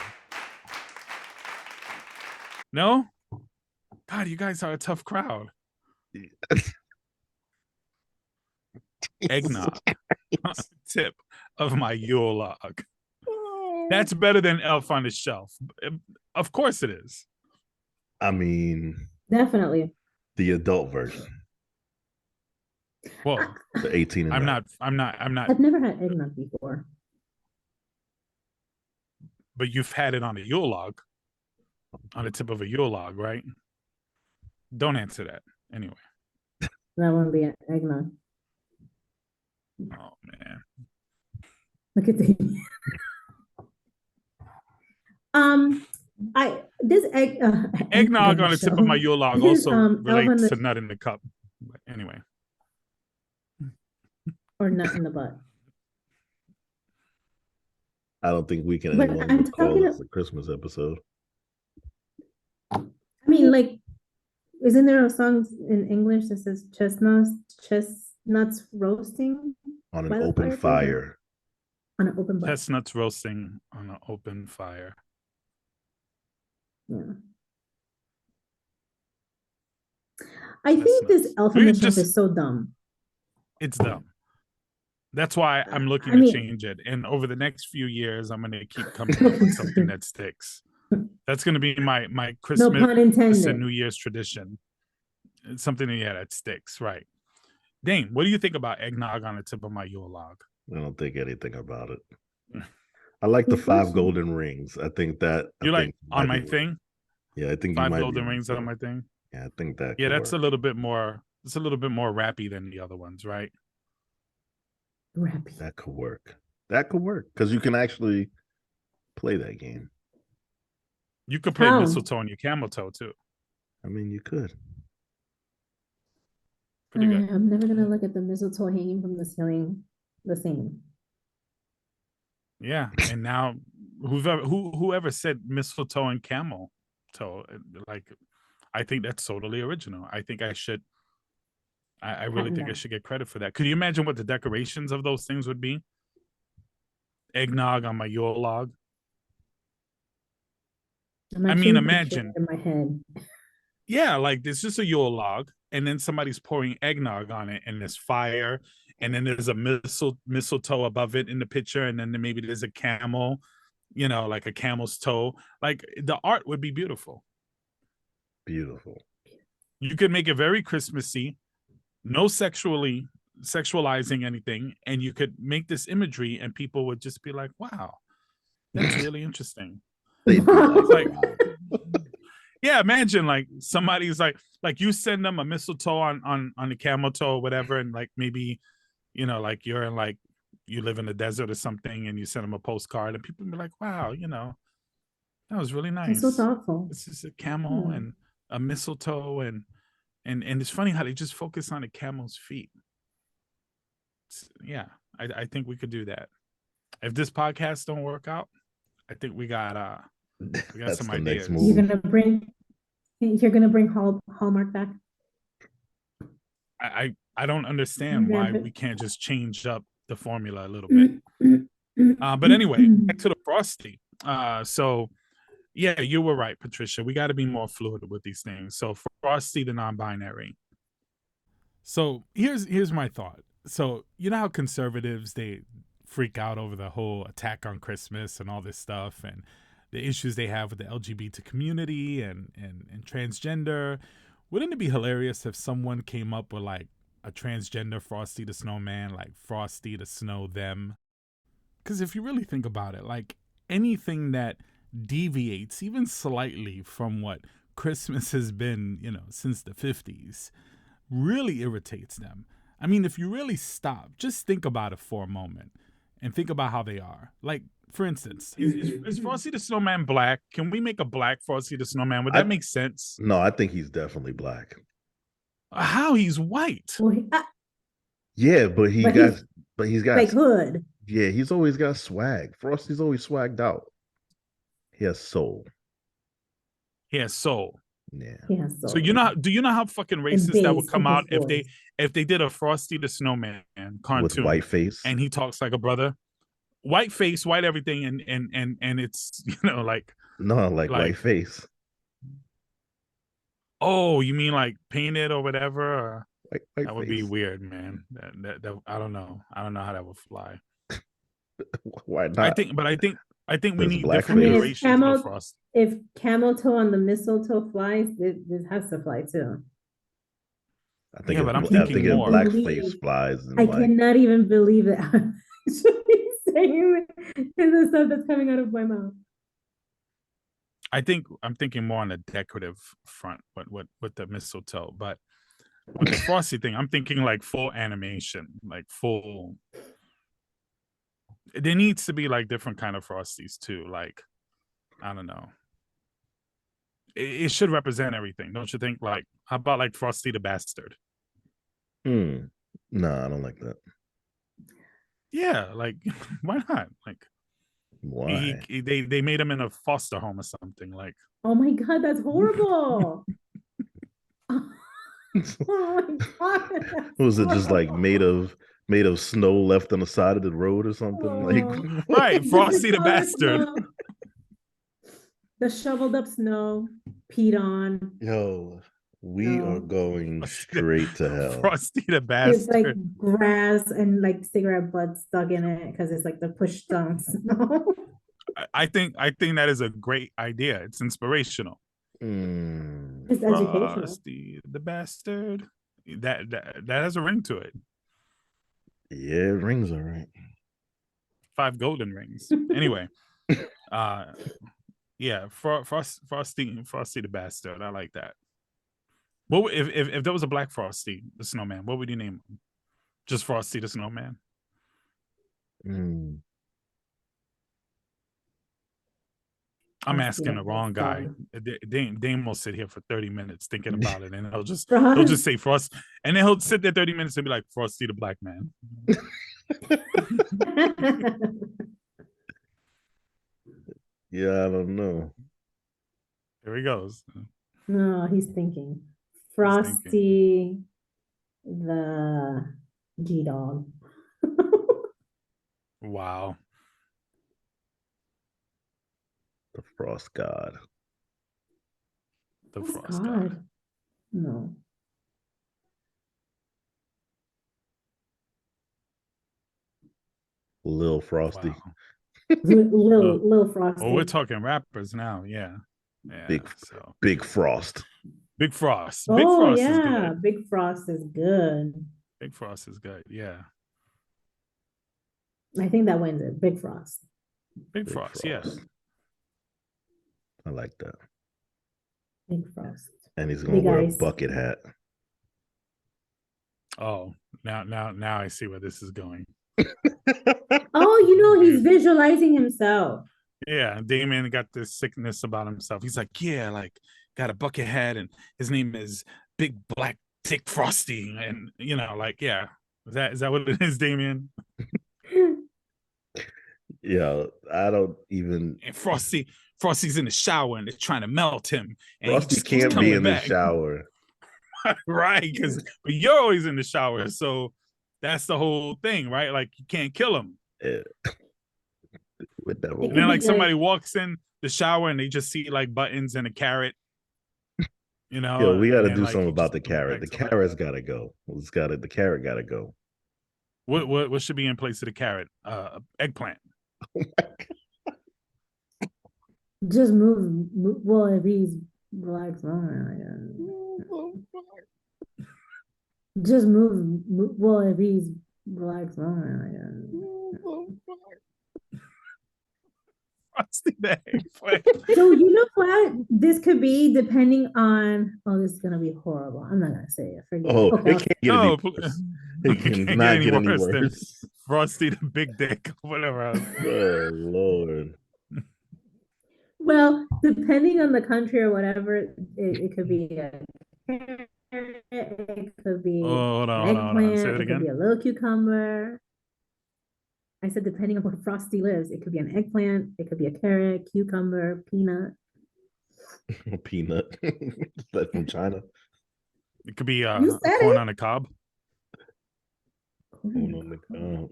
No? God, you guys are a tough crowd. Eggnog on the tip of my Yule log. That's better than Elf on the Shelf. Of course it is. I mean, definitely the adult version. Well, the 18 and I'm up. not. I've never had eggnog before. But you've had it on a Yule log. On the tip of a Yule log, right? Don't answer that. Anyway. That wouldn't be an eggnog. Oh, man. Look at the this Eggnog on the tip of my Yule log also relates to nut in the cup. But anyway. Or nut in the butt. I don't think we can any longer call this a Christmas episode. I mean, like, isn't there a song in English that says chestnuts roasting on an open fire? On an open fire. Chestnuts roasting on an open fire. Yeah. I think this Alchemist stuff is so dumb. It's dumb. That's why I'm looking to change it. And over the next few years, I'm going to keep coming up with something that sticks. That's going to be my Christmas and New Year's tradition. It's something that sticks, right? Dane, what do you think about eggnog on the tip of my Yule log? I don't think anything about it. I like the 5 golden rings. I think that on my thing. Yeah, I think 5 golden rings on my thing. Yeah, I think that. Yeah, that's a little bit more. It's a little bit more rappy than the other ones, right? Rappy. That could work. That could work because you can actually play that game. You could play mistletoe on your camel toe too. I mean, you could. Pretty good. I'm never gonna look at the mistletoe hanging from the ceiling the same. Yeah, and now whoever said mistletoe and camel toe, like, I think that's totally original. I think I should. I really think I should get credit for that. Could you imagine what the decorations of those things would be? Eggnog on my Yule log. I mean, imagine in my head. Yeah, like there's just a Yule log, and then somebody's pouring eggnog on it, and there's fire, and then there's a mistletoe above it in the picture, and then maybe there's a camel, like a camel's toe. Like the art would be beautiful. Beautiful. You could make it very Christmassy, no sexualizing anything, and you could make this imagery, and people would just be like, "Wow, that's really interesting." Like, yeah, imagine like somebody's like you send them a mistletoe on the camel toe or whatever, and like maybe like you're in like you live in the desert or something, and you send them a postcard, and people be like, "Wow, that was really nice. It's so thoughtful. This is a camel and a mistletoe and it's funny how they just focus on the camel's feet." Yeah, I think we could do that. If this podcast don't work out, I think we got some ideas. You're gonna bring Hallmark back. I don't understand why we can't just change up the formula a little bit. But anyway, back to the Frosty. So yeah, you were right, Patricia. We got to be more fluid with these things. So Frosty the non-binary. So here's my thought. So you know how conservatives, they freak out over the whole attack on Christmas and all this stuff and the issues they have with the LGBT community and transgender. Wouldn't it be hilarious if someone came up with like a transgender Frosty the Snowman, like Frosty the Snow Them? Because if you really think about it, like anything that deviates even slightly from what Christmas has been, since the 50s, really irritates them. I mean, if you really stop, just think about it for a moment and think about how they are. Like, for instance, is Frosty the Snowman black? Can we make a black Frosty the Snowman? Would that make sense? No, I think he's definitely black. How? He's white. Well, yeah, but he's got like hood. Yeah, he's always got swag. Frosty's always swagged out. He has soul. He has soul. Yeah. So do you know how fucking racist that would come out if they did a Frosty the Snowman cartoon with white face and he talks like a brother, white face, white everything, and it's like white face. Oh, you mean like painted or whatever? Or white that would be weird, man. That I don't know how that would fly. Why not? I think we need different iterations of Frosty. If camel toe on the mistletoe flies, this has to fly too. I think I'm thinking more. Blackface flies. I cannot even believe it. I'm actually saying the stuff that's coming out of my mouth. I'm thinking more on the decorative front with the mistletoe, but with the Frosty thing, I'm thinking like full animation, like full. There needs to be like different kind of Frosties too. Like, I don't know. it should represent everything, don't you think? Like, how about like Frosty the Bastard? No, I don't like that. Yeah, like why not? Like, Why? they made him in a foster home or something. Like, oh my God, that's horrible. Oh my God. Was it just like made of snow left on the side of the road or something? Like, right, Frosty the Bastard. The shoveled up snow, peed on. Yo, we are going straight to hell. Frosty the Bastard. It's like grass and like cigarette butts stuck in it because it's like the pushed down snow. I think that is a great idea. It's inspirational. It's educational. Frosty the Bastard. That has a ring to it. Yeah, rings all right. 5 golden rings. Anyway, yeah, Frosty the Bastard. I like that. What if there was a black Frosty the Snowman? What would you name him? Just Frosty the Snowman. I'm asking the wrong guy. Dame will sit here for 30 minutes thinking about it, and he'll just say Frost, and then he'll sit there 30 minutes and be like Frosty the Black Man. Yeah, I don't know. Here he goes. No, he's thinking. Frosty the G-Dog. Wow. The Frost God. The Frost God. No. Lil Frosty. Wow. Lil Frosty. Oh, we're talking rappers now. Yeah. Big Frost. Big Frost. Oh, Big Frost yeah. is good. Big Frost is good. Big Frost is good. Yeah. I think that wins it. Big Frost. Big Frost. Yes. I like that. Big Frost. And he's gonna wear a bucket hat. Oh, now I see where this is going. Oh, he's visualizing himself. Yeah, Damon got this sickness about himself. He's like, yeah, like got a bucket hat, and his name is Big Black Dick Frosty, and like, yeah, is that what it is, Damien? Yeah, I don't even. And Frosty's in the shower, and they're trying to melt him. And Frosty can't be in the shower, right? But you're always in the shower, so that's the whole thing, right? Like you can't kill him. Yeah. With that and then like somebody walks in the shower and they just see like buttons and a carrot. Yo, we got to do something about the carrot. The carrot's got to go. The carrot got to go. What should be in place of the carrot? Eggplant. Oh my God. Just move. Well, if he's black, just move. Well, if he's black, Frosty the Eggplant. So you know what? This could be depending on. Oh, this is gonna be horrible. I'm not gonna say it. Forget it. Okay. It can't get any worse. It cannot get any worse. Frosty the Big Dick, whatever. Oh Lord. Well, depending on the country or whatever, it could be a carrot, it could be hold on. Say it again. It could be a little cucumber. I said depending on where Frosty lives, it could be an eggplant, it could be a carrot, cucumber, peanut. Peanut. That's from China. It could be corn on the cob. Corn on the cob.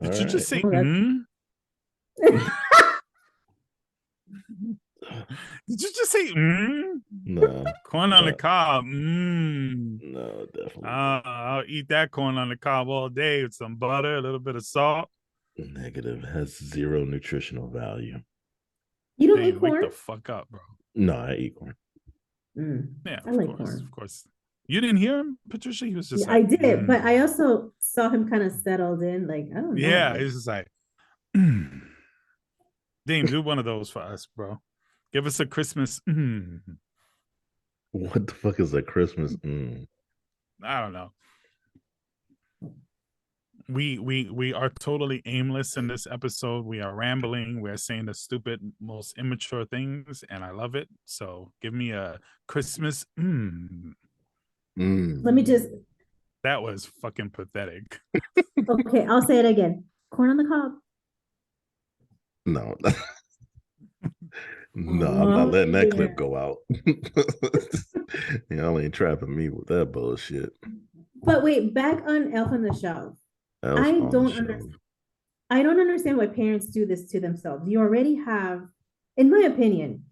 Did you just say Did you just say No. Corn on the cob. No, definitely. I'll eat that corn on the cob all day with some butter, a little bit of salt. Negative. Has 0 nutritional value. You don't eat corn? Wake the fuck up, bro. No, I eat corn. Yeah, I like corn. Of course. You didn't hear him, Patricia? He was just I did, but I also saw him kind of settled in. Like, I don't know. Yeah, he's just like, Dame, do one of those for us, bro. Give us a Christmas. What the fuck is a Christmas? I don't know. We are totally aimless in this episode. We are rambling. We're saying the stupid, most immature things, and I love it. So give me a Christmas. Let me just. That was fucking pathetic. Okay, I'll say it again. Corn on the cob. No. No, I'm not letting that clip go out. Y'all ain't trapping me with that bullshit. But wait, back on Elf on the Shelf. I don't understand why parents do this to themselves. You already have, in my opinion,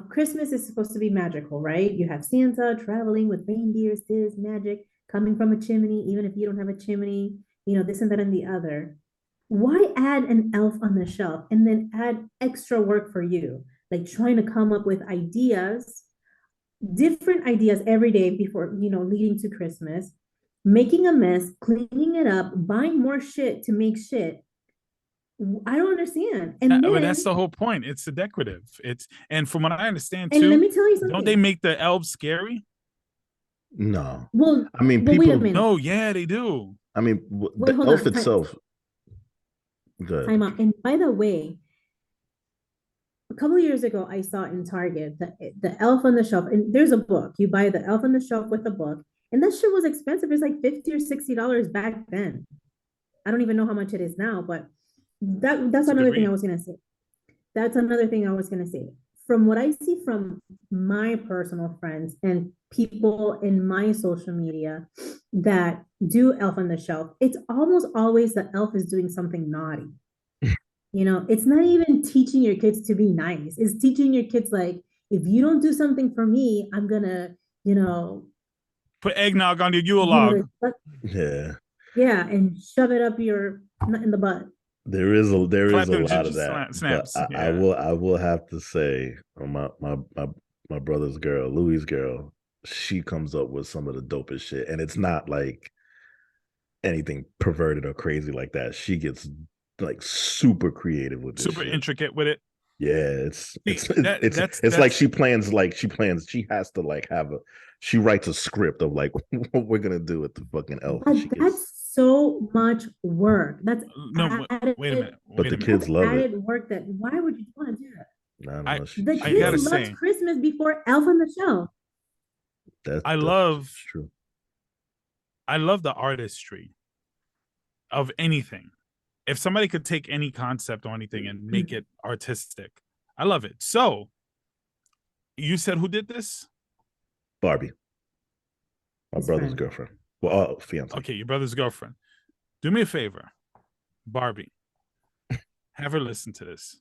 Christmas is supposed to be magical, right? You have Santa traveling with reindeers, this magic coming from a chimney, even if you don't have a chimney, this and that and the other. Why add an elf on the shelf and then add extra work for you? Like trying to come up with ideas, different ideas every day before, leading to Christmas, making a mess, cleaning it up, buying more shit to make shit. I don't understand. And but that's the whole point. It's a decorative. And from what I understand too, and let me tell you something. Don't they make the elves scary? No. Well, I mean, people. Wait a minute. No, yeah, they do. I mean, the elf itself. Good. Time out. And by the way, a couple of years ago, I saw in Target the Elf on the Shelf, and there's a book. You buy the Elf on the Shelf with a book, and that shit was expensive. It's like $50 or $60 back then. I don't even know how much it is now, but that's another thing I was gonna say. That's another thing I was gonna say. From what I see from my personal friends and people in my social media that do Elf on the Shelf, it's almost always the elf is doing something naughty. It's not even teaching your kids to be nice. It's teaching your kids, like, if you don't do something for me, I'm gonna, put eggnog on your Yule log. Yeah. Yeah, and shove it up in the butt. There is a lot of that. Snaps. But I will have to say, my brother's girl, Louis' girl, she comes up with some of the dopest shit, and it's not like anything perverted or crazy like that. She gets like super creative with this, super shit. Intricate with it. Yeah, it's like she plans. She has to like she writes a script of like what we're gonna do with the fucking elf. That's so much work. That's wait a minute. But the kids love it. Added work. That why would you want to do that? The kids love Christmas before Elf on the Shelf. I love the artistry of anything. If somebody could take any concept or anything and make it artistic, I love it. So, you said who did this? Barbie, my brother's girlfriend. Well, fiance. Okay, your brother's girlfriend. Do me a favor, Barbie. Have her listen to this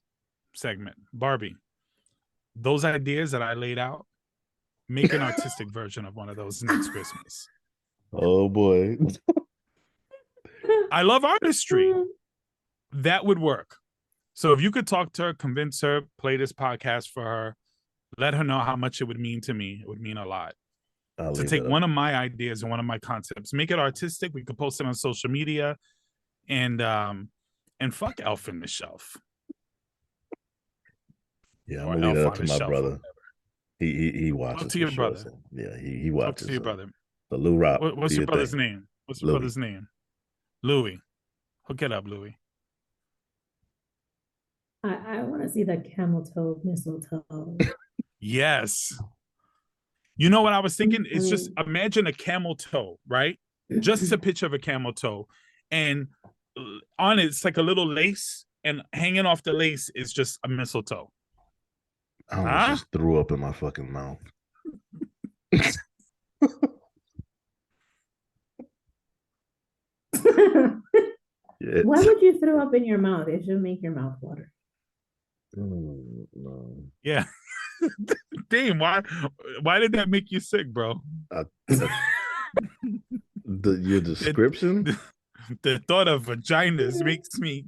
segment. Barbie, those ideas that I laid out, make an artistic version of one of those next Christmas. Oh boy. I love artistry. That would work. So if you could talk to her, convince her, play this podcast for her, let her know how much it would mean to me. It would mean a lot. To take one of my ideas and one of my concepts, make it artistic. We could post it on social media, and fuck Elf on the Shelf. Yeah, I'm gonna leave that up to my brother. He watches. Talk to your brother. So, yeah, he watches. Talk to your brother. The Lou Rock. What's your brother's name? What's your brother's name? Louis. Hook it up, Louis. I want to see the camel toe mistletoe. Yes. You know what I was thinking? It's just imagine a camel toe, right? Just a picture of a camel toe. And on it, it's like a little lace. And hanging off the lace is just a mistletoe. I almost just threw up in my fucking mouth. Yeah. Why would you throw up in your mouth? It should make your mouth water. No. Yeah. Damn, why did that make you sick, bro? Your description? The thought of vaginas makes me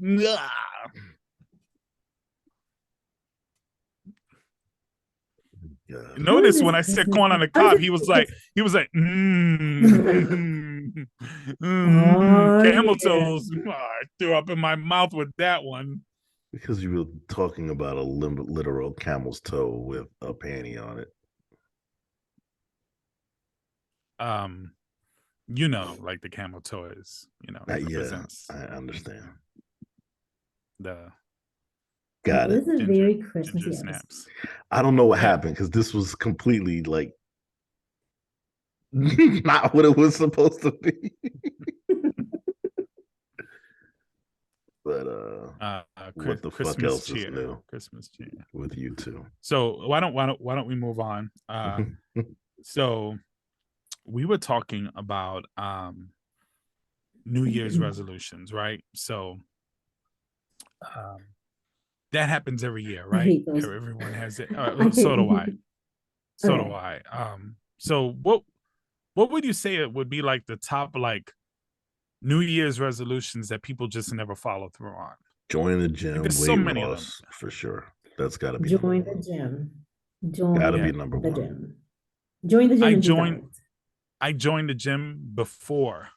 Notice when I said corn on the cob, he was like, camel toes. I threw up in my mouth with that one. Because you were talking about a literal camel's toe with a panty on it. You know, like the camel toe is, you know, represents I understand. The Got This it. is a very Christmassy ginger episode. snaps. I don't know what happened because this was completely like not what it was supposed to be. But what the Christmas fuck else cheer. is new? Christmas cheer with you two. So why don't we move on? So we were talking about New Year's resolutions, right? So that happens every year, right? I hate those. Everyone has it. So do I. So do I. So what would you say it would be like the top like New Year's resolutions that people just never follow through on? Join the gym, there's weight so many loss for sure. That's got to be join the gym. Gotta be number one. Gym. Join the gym. I joined the gym before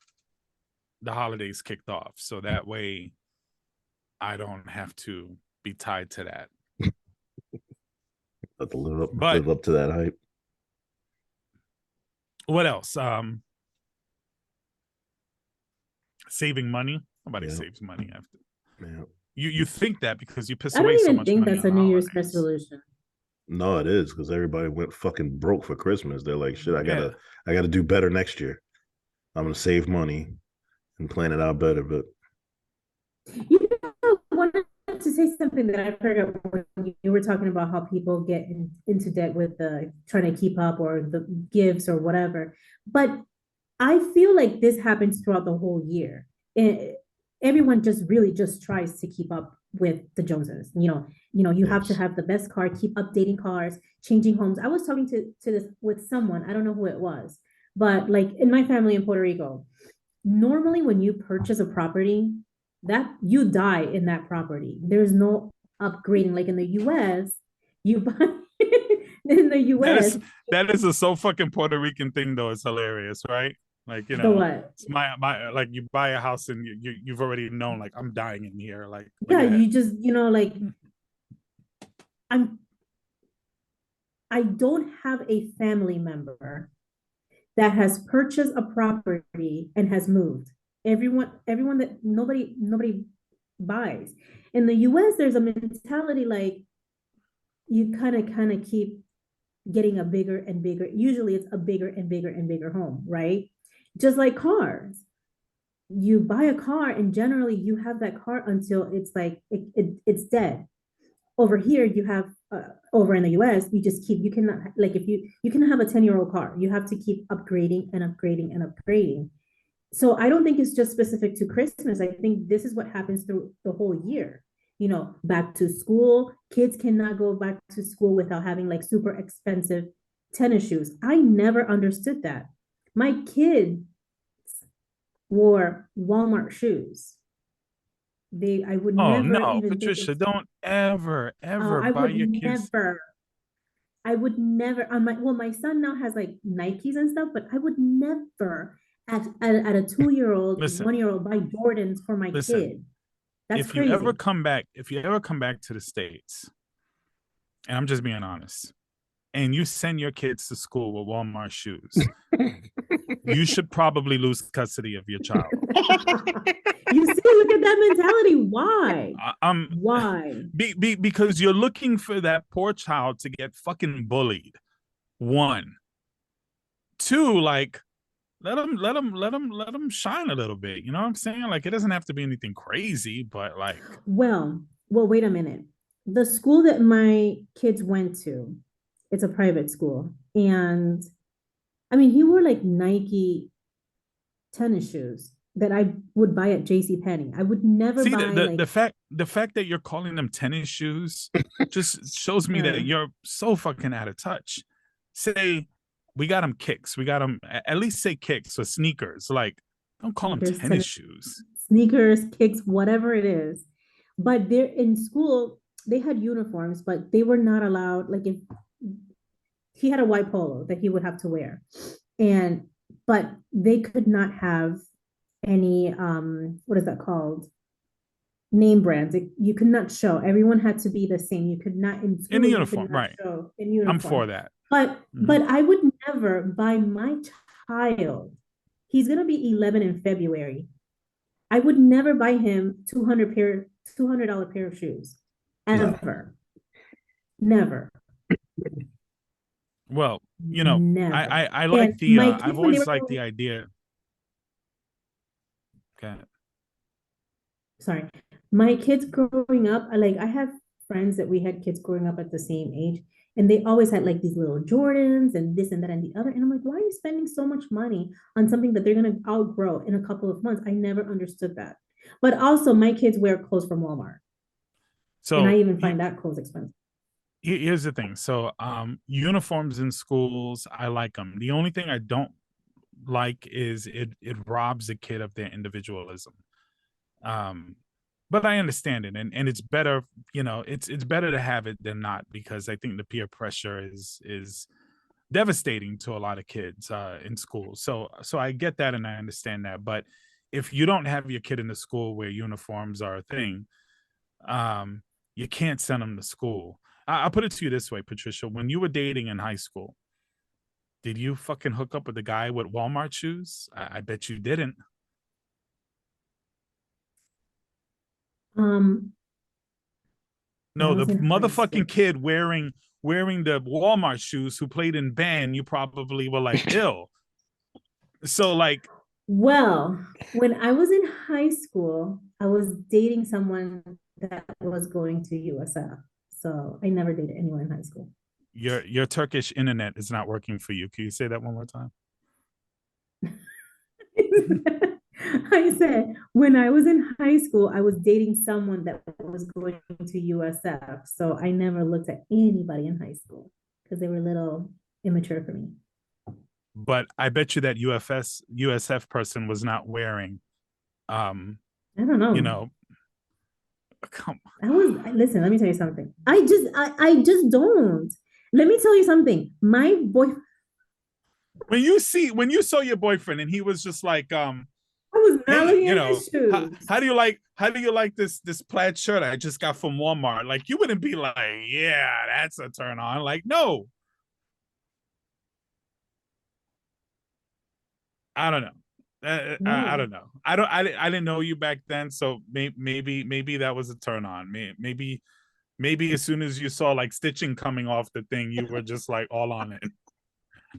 the holidays kicked off, so that way I don't have to be tied to that. Have to live up to that hype. What else? Saving money. Nobody saves money after. Yeah. You think that because you piss I don't away so even much think money that's a New Year's resolution. No, it is because everybody went fucking broke for Christmas. They're like, shit, I gotta do better next year. I'm gonna save money and plan it out better. But you know, I wanted to say something that I forgot when you were talking about how people get into debt with the trying to keep up or the gifts or whatever. But I feel like this happens throughout the whole year. Everyone just tries to keep up with the Joneses. You have to have the best car, keep updating cars, changing homes. I was talking to this with someone, I don't know who it was, but like in my family in Puerto Rico, normally when you purchase a property, that you die in that property. There's no upgrading. Like in the US, you buy in the US. That is a so fucking Puerto Rican thing though. It's hilarious, right? Like, you know, it's my like you buy a house and you've already known like I'm dying in here. Like you just like I don't have a family member that has purchased a property and has moved. Everyone that nobody buys. In the US, there's a mentality like you kind of keep getting a bigger and bigger. Usually it's a bigger and bigger and bigger home, right? Just like cars. You buy a car and generally you have that car until it's like it's dead. Over here, you have over in the US, you cannot, like if you can have a 10-year-old car, you have to keep upgrading and upgrading and upgrading. So I don't think it's just specific to Christmas. I think this is what happens through the whole year. Back to school, kids cannot go back to school without having like super expensive tennis shoes. I never understood that. My kids wore Walmart shoes. I would never. Oh no, Patricia! Don't ever buy your kids. I would never. My son now has like Nikes and stuff, but I would never at a 2-year-old, 1-year-old buy Jordans for my kid. That's crazy. If you ever come back to the States, and I'm just being honest, and you send your kids to school with Walmart shoes, you should probably lose custody of your child. You see, look at that mentality. Why? Why? Because you're looking for that poor child to get fucking bullied. 1, 2, like let them shine a little bit. You know what I'm saying? Like it doesn't have to be anything crazy, but like. Well, wait a minute. The school that my kids went to, it's a private school, and I mean, he wore like Nike tennis shoes that I would buy at JCPenney. I would never buy the fact that you're calling them tennis shoes just shows me that you're so fucking out of touch. Say we got them kicks. We got them, at least say kicks or sneakers. Like don't call them tennis shoes. Sneakers, kicks, whatever it is. But they're in school, they had uniforms, but they were not allowed. Like if he had a white polo that he would have to wear, but they could not have any what is that called, name brands. You could not show. Everyone had to be the same. You could not in a uniform, right? In uniform. I'm for that. But I would never buy my child. He's gonna be 11 in February. I would never buy him $200 pair of shoes. Ever. Never. Well, Never. I like And the my kids, I've when they always were liked the growing- idea. Okay. Sorry. My kids growing up, like I have friends that we had kids growing up at the same age, and they always had like these little Jordans and this and that and the other. And I'm like, why are you spending so much money on something that they're gonna outgrow in a couple of months? I never understood that. But also my kids wear clothes from Walmart. So And I even find that clothes expensive. Here's the thing. So uniforms in schools, I like them. The only thing I don't like is it robs the kid of their individualism. But I understand it, and it's better, it's better to have it than not, because I think the peer pressure is devastating to a lot of kids in school. So I get that and I understand that. But if you don't have your kid in the school where uniforms are a thing, you can't send them to school. I'll put it to you this way, Patricia. When you were dating in high school, did you fucking hook up with a guy with Walmart shoes? I bet you didn't. No, the motherfucking kid wearing the Walmart shoes who played in band, you probably were like, ill. So like, well, when I was in high school, I was dating someone that was going to USF. So I never dated anyone in high school. Your Turkish internet is not working for you. Can you say that one more time? I said, when I was in high school, I was dating someone that was going to USF. So I never looked at anybody in high school because they were a little immature for me. But I bet you that USF person was not wearing, I don't know. Come on. Listen, let me tell you something. I just don't. Let me tell you something. My boy. When you saw your boyfriend and he was just like, I was not looking at his shoes. How do you like this plaid shirt I just got from Walmart? Like, you wouldn't be like, yeah, that's a turn on. Like, no. I don't know. I don't know. I didn't know you back then, so maybe that was a turn on. Maybe as soon as you saw like stitching coming off the thing, you were just like all on it.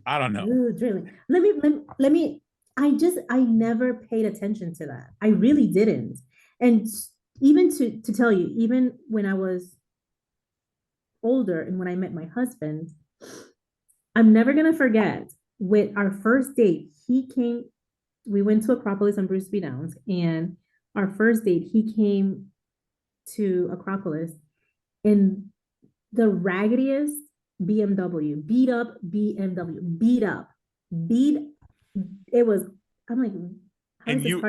I don't know. Dude, really. Let me. I never paid attention to that. I really didn't. And even to tell you, even when I was older and when I met my husband, I'm never gonna forget with our first date. We went to Acropolis on Bruce B. Downs, and our first date, he came to Acropolis in the raggediest BMW, beat up BMW, it was, I'm like, and you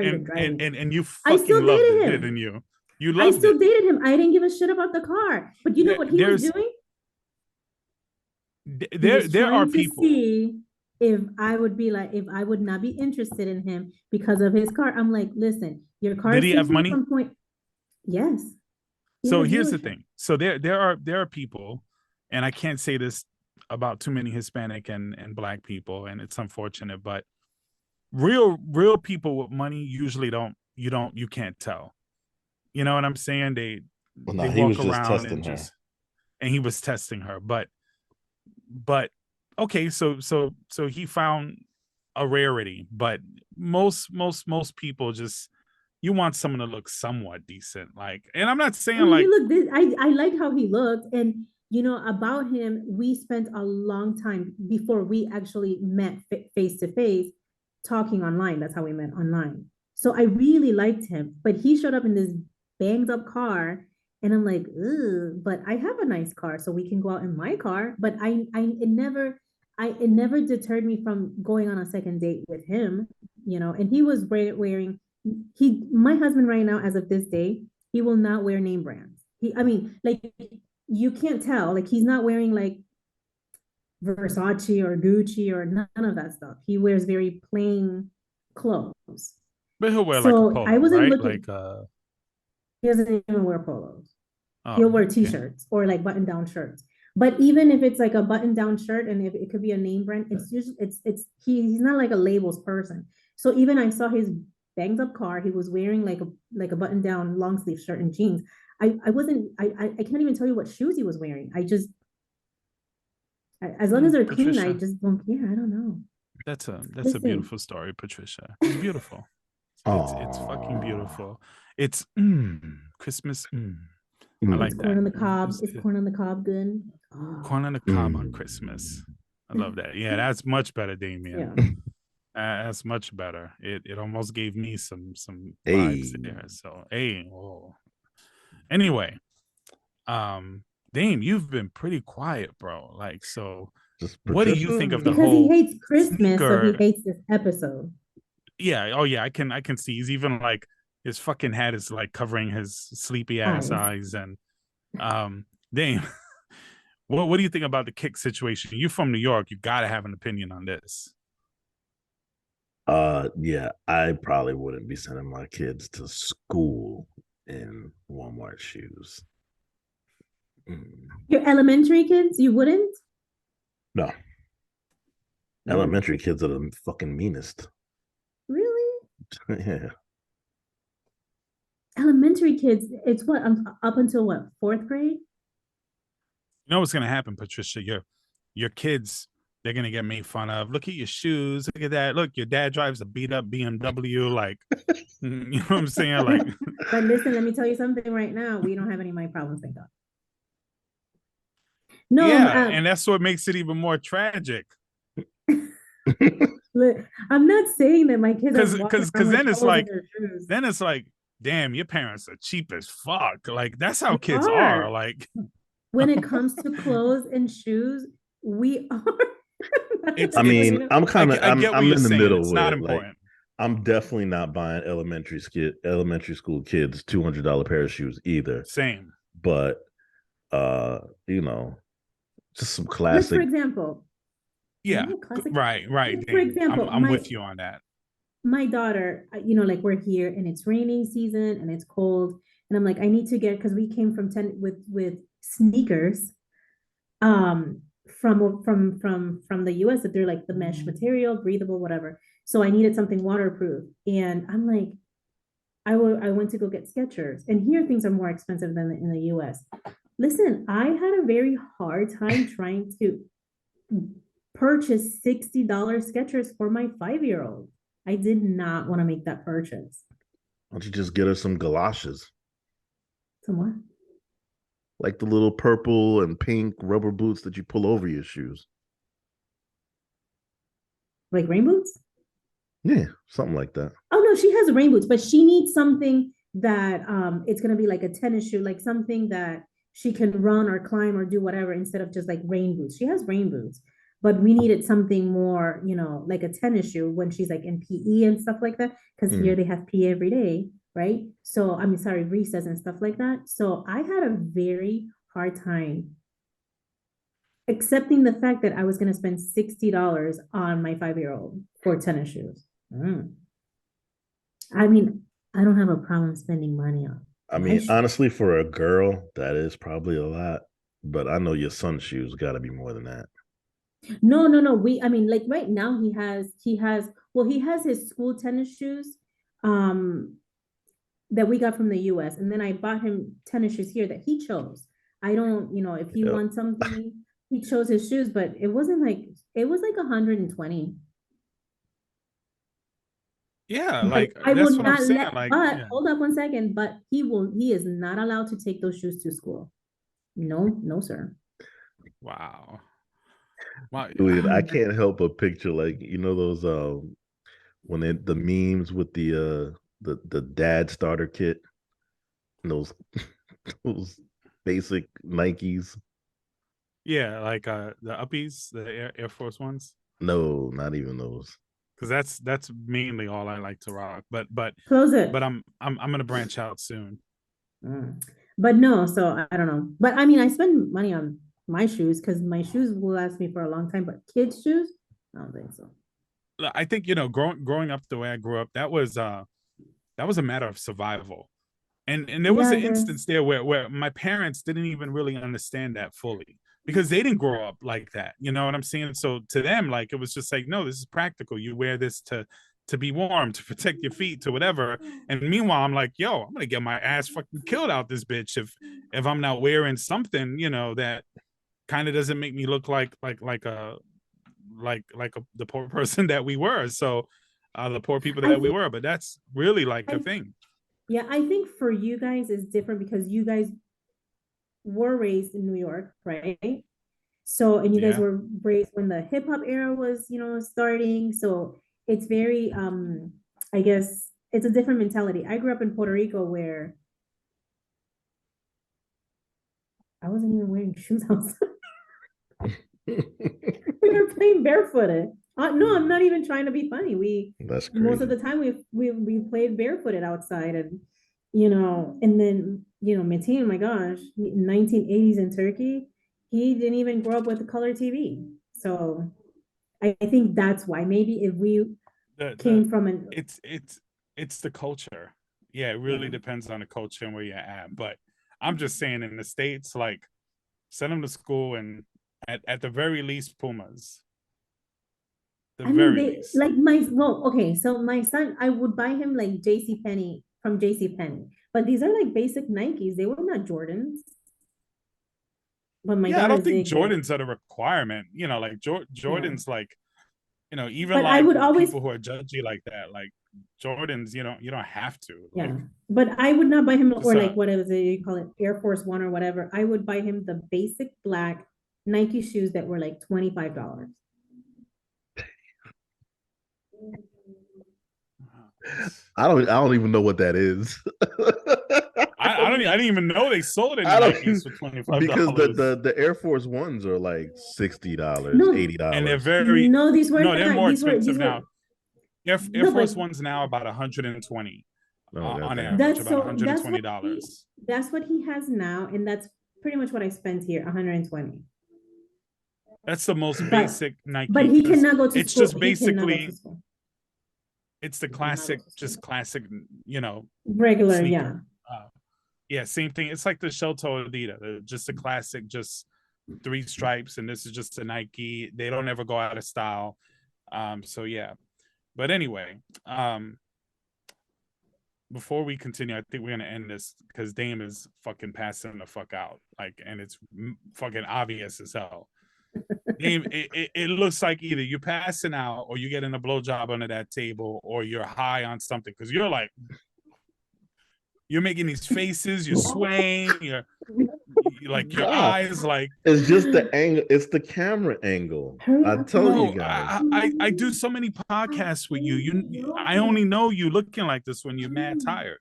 I still dated him, didn't you? You loved I still dated him. I didn't give a shit about the car. But you know what he was doing? There are people. See if I would not be interested in him because of his car. I'm like, listen, your car. Did he have money? Yes. So here's the thing. So there are people, and I can't say this about too many Hispanic and Black people, and it's unfortunate, but real people with money usually you can't tell. You know what I'm saying? They walk around and he was testing her, but okay, so he found a rarity, but most people just, you want someone to look somewhat decent, like, and I'm not saying I liked how he looked, and about him, we spent a long time before we actually met face to face, talking online. That's how we met online. So I really liked him, but he showed up in this banged up car, and I'm like, ugh, but I have a nice car, so we can go out in my car. But it never deterred me from going on a second date with him, and he was wearing, my husband right now, as of this day, he will not wear name brands. You can't tell, like, he's not wearing like Versace or Gucci or none of that stuff. He wears very plain clothes. But he'll wear like a polo, I wasn't right? looking, he doesn't even wear polos. He'll wear t-shirts or like button-down shirts. But even if it's like a button-down shirt and if it could be a name brand, it's just he's not like a labels person. So even I saw his banged up car. He was wearing like a button down long sleeve shirt and jeans. I wasn't. I can't even tell you what shoes he was wearing. As long as they're clean, I Patricia, just don't care. I don't know. that's a Listen. beautiful story, Patricia. It's beautiful. It's fucking beautiful. It's Christmas. I like that. Corn on the cob. Is corn on the cob good? Oh. Corn on the cob on Christmas. I love that. Yeah, that's much better, Damien. Yeah. That's much better. It almost gave me some vibes there. So anyway, Dame, you've been pretty quiet, bro. Like, so what do you think of the because whole he hates Christmas, sneaker... so he hates this episode. Yeah. Oh yeah, I can see he's even like his fucking hat is like covering his sleepy ass eyes. And Dame, what do you think about the kick situation? You're from New York, you gotta have an opinion on this. Yeah, I probably wouldn't be sending my kids to school in Walmart shoes. Your elementary kids, you wouldn't? No. Elementary kids are the fucking meanest. Really? Yeah. Elementary kids, it's what, up until what, 4th grade? You know what's gonna happen, Patricia? Your kids, they're gonna get made fun of. Look at your shoes. Look at that. Look, your dad drives a beat up BMW. Like, you know what I'm saying? Like, but listen, let me tell you something right now. We don't have any of my problems, thank God. No, yeah, and that's what makes it even more tragic. I'm not saying that my kids because then it's like, damn, your parents are cheap as fuck. Like, that's how kids are. Like, when it comes to clothes and shoes, we are. I mean, I'm kind of I'm in the middle. It's not important. Like, I'm definitely not buying elementary school kids $200 pair of shoes either. Same. But you know, just some classic. Like, for example. Yeah. Right. Like, for example, I'm with you on that. My daughter, you know, like, we're here and it's raining season and it's cold, and I'm like, I need to get, because we came from with sneakers from the US, that they're like the mesh material, breathable, whatever. So I needed something waterproof, and I'm like, I went to go get Skechers, and here things are more expensive than in the US. Listen, I had a very hard time trying to purchase $60 Skechers for my 5-year-old. I did not want to make that purchase. Why don't you just get her some galoshes? Some what? Like the little purple and pink rubber boots that you pull over your shoes. Like rain boots? Yeah, something like that. Oh no, she has rain boots, but she needs something that it's gonna be like a tennis shoe, like something that she can run or climb or do whatever, instead of just like rain boots. She has rain boots, but we needed something more, you know, like a tennis shoe when she's like in PE and stuff like that, because here they have PE every day, right? So I mean, sorry, recess and stuff like that. So I had a very hard time accepting the fact that I was going to spend $60 on my 5-year-old for tennis shoes. I mean, I don't have a problem spending money on. I mean, honestly, for a girl, that is probably a lot, but I know your son's shoes got to be more than that. No. I mean, like right now he has his school tennis shoes that we got from the US, and then I bought him tennis shoes here that he chose. I don't, you know, if he wants something, he chose his shoes, but it was like 120. Yeah, like I that's will what not I'm saying. let, Like, but hold up one second, but he is not allowed to take those shoes to school. No, sir. Wow. Julian, I can't help but picture, like, you know, those when the memes with the dad starter kit, and those basic Nikes. Yeah, like the uppies, the Air Force Ones. No, not even those. Because that's mainly all I like to rock. But close it. But I'm gonna branch out soon. But no, so I don't know. But I mean, I spend money on my shoes because my shoes will last me for a long time. But kids' shoes, I don't think so. I think, you know, growing up the way I grew up, that was a matter of survival. And there was an instance there where my parents didn't even really understand that fully, because they didn't grow up like that. You know what I'm saying? So to them, like, it was just like, no, this is practical. You wear this to to be warm, to protect your feet, to whatever. And meanwhile, I'm like, yo, I'm gonna get my ass fucking killed out this bitch if I'm not wearing something, that kind of doesn't make me look like the poor person that we were. So the poor people that we were. But that's really like a thing. Yeah, I think for you guys it's different because you guys were raised in New York, right? So, and you guys were raised when the hip hop era was, starting. So it's very, I guess it's a different mentality. I grew up in Puerto Rico where I wasn't even wearing shoes outside. We were playing barefooted. No, I'm not even trying to be funny. That's crazy. Most of the time we played barefooted outside, and and then Mateen, my gosh, 1980s in Turkey, he didn't even grow up with the color TV. So I think that's why. Maybe if we came from an it's the culture. Yeah, it really depends on the culture and where you're at. But I'm just saying, in the States, like, send them to school and at the very least Pumas. So my son, I would buy him like JCPenney from JCPenney, but these are like basic Nikes. They were not Jordans. But I don't think Jordans are the requirement. Like Jordans, like, even but like people who are judgy like that, like Jordans, you don't have to. Yeah, but I would not buy him or like whatever you call it, Air Force One or whatever. I would buy him the basic black Nike shoes that were like $25. I don't even know what that is. I didn't even know they sold any Nikes for $25. Because the Air Force Ones are like $60, $80. And they're they're more expensive now. Air Force Ones now about $120 on average, about $120. That's what he has now, and that's pretty much what I spent here, $120. That's the most basic Nike. But he cannot go to school. It's just basically, it's the classic, regular, sneaker. Same thing. It's like the shell toe Adidas, just a classic, just 3 stripes, and this is just a Nike. They don't ever go out of style. But anyway, before we continue, I think we're gonna end this because Dame is fucking passing the fuck out, and it's fucking obvious as hell. Dame, it looks like either you're passing out or you're getting a blowjob under that table or you're high on something, because you're making these faces, you're swaying, you're like your eyes, like it's just the angle, it's the camera angle. I told you guys. I do so many podcasts with you. I only know you looking like this when you're mad tired.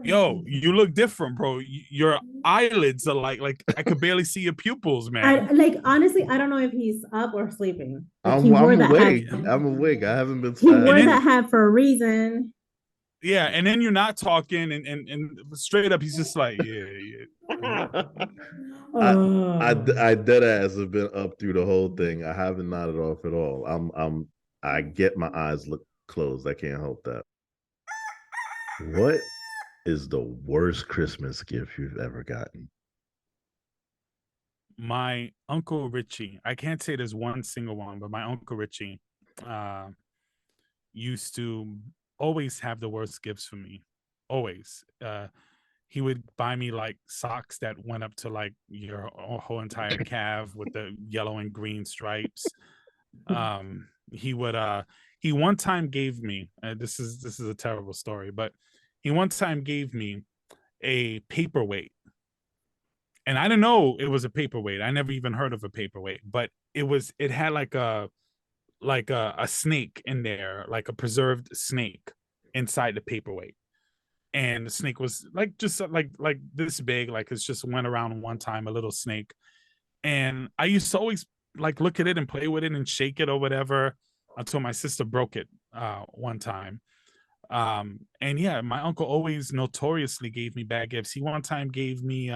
Yo, you look different, bro. Your eyelids are like I could barely see your pupils, man. Honestly, I don't know if he's up or sleeping. I'm awake. I'm awake. I haven't been. He wore that hat for a reason. Yeah, and then you're not talking, and straight up, he's just like, yeah. I dead ass have been up through the whole thing. I haven't nodded off at all. I get my eyes look closed. I can't help that. What is the worst Christmas gift you've ever gotten? My Uncle Richie. I can't say there's one single one, but my Uncle Richie used to always have the worst gifts for me. Always. He would buy me like socks that went up to like your whole entire calf with the yellow and green stripes. He one time gave me, this is a terrible story, but he one time gave me a paperweight. And I didn't know it was a paperweight. I never even heard of a paperweight, but it had like a snake in there, like a preserved snake inside the paperweight. And the snake was like just like this big, like it's just went around one time, a little snake. And I used to always like look at it and play with it and shake it or whatever until my sister broke it one time. And yeah, my uncle always notoriously gave me bad gifts. He one time gave me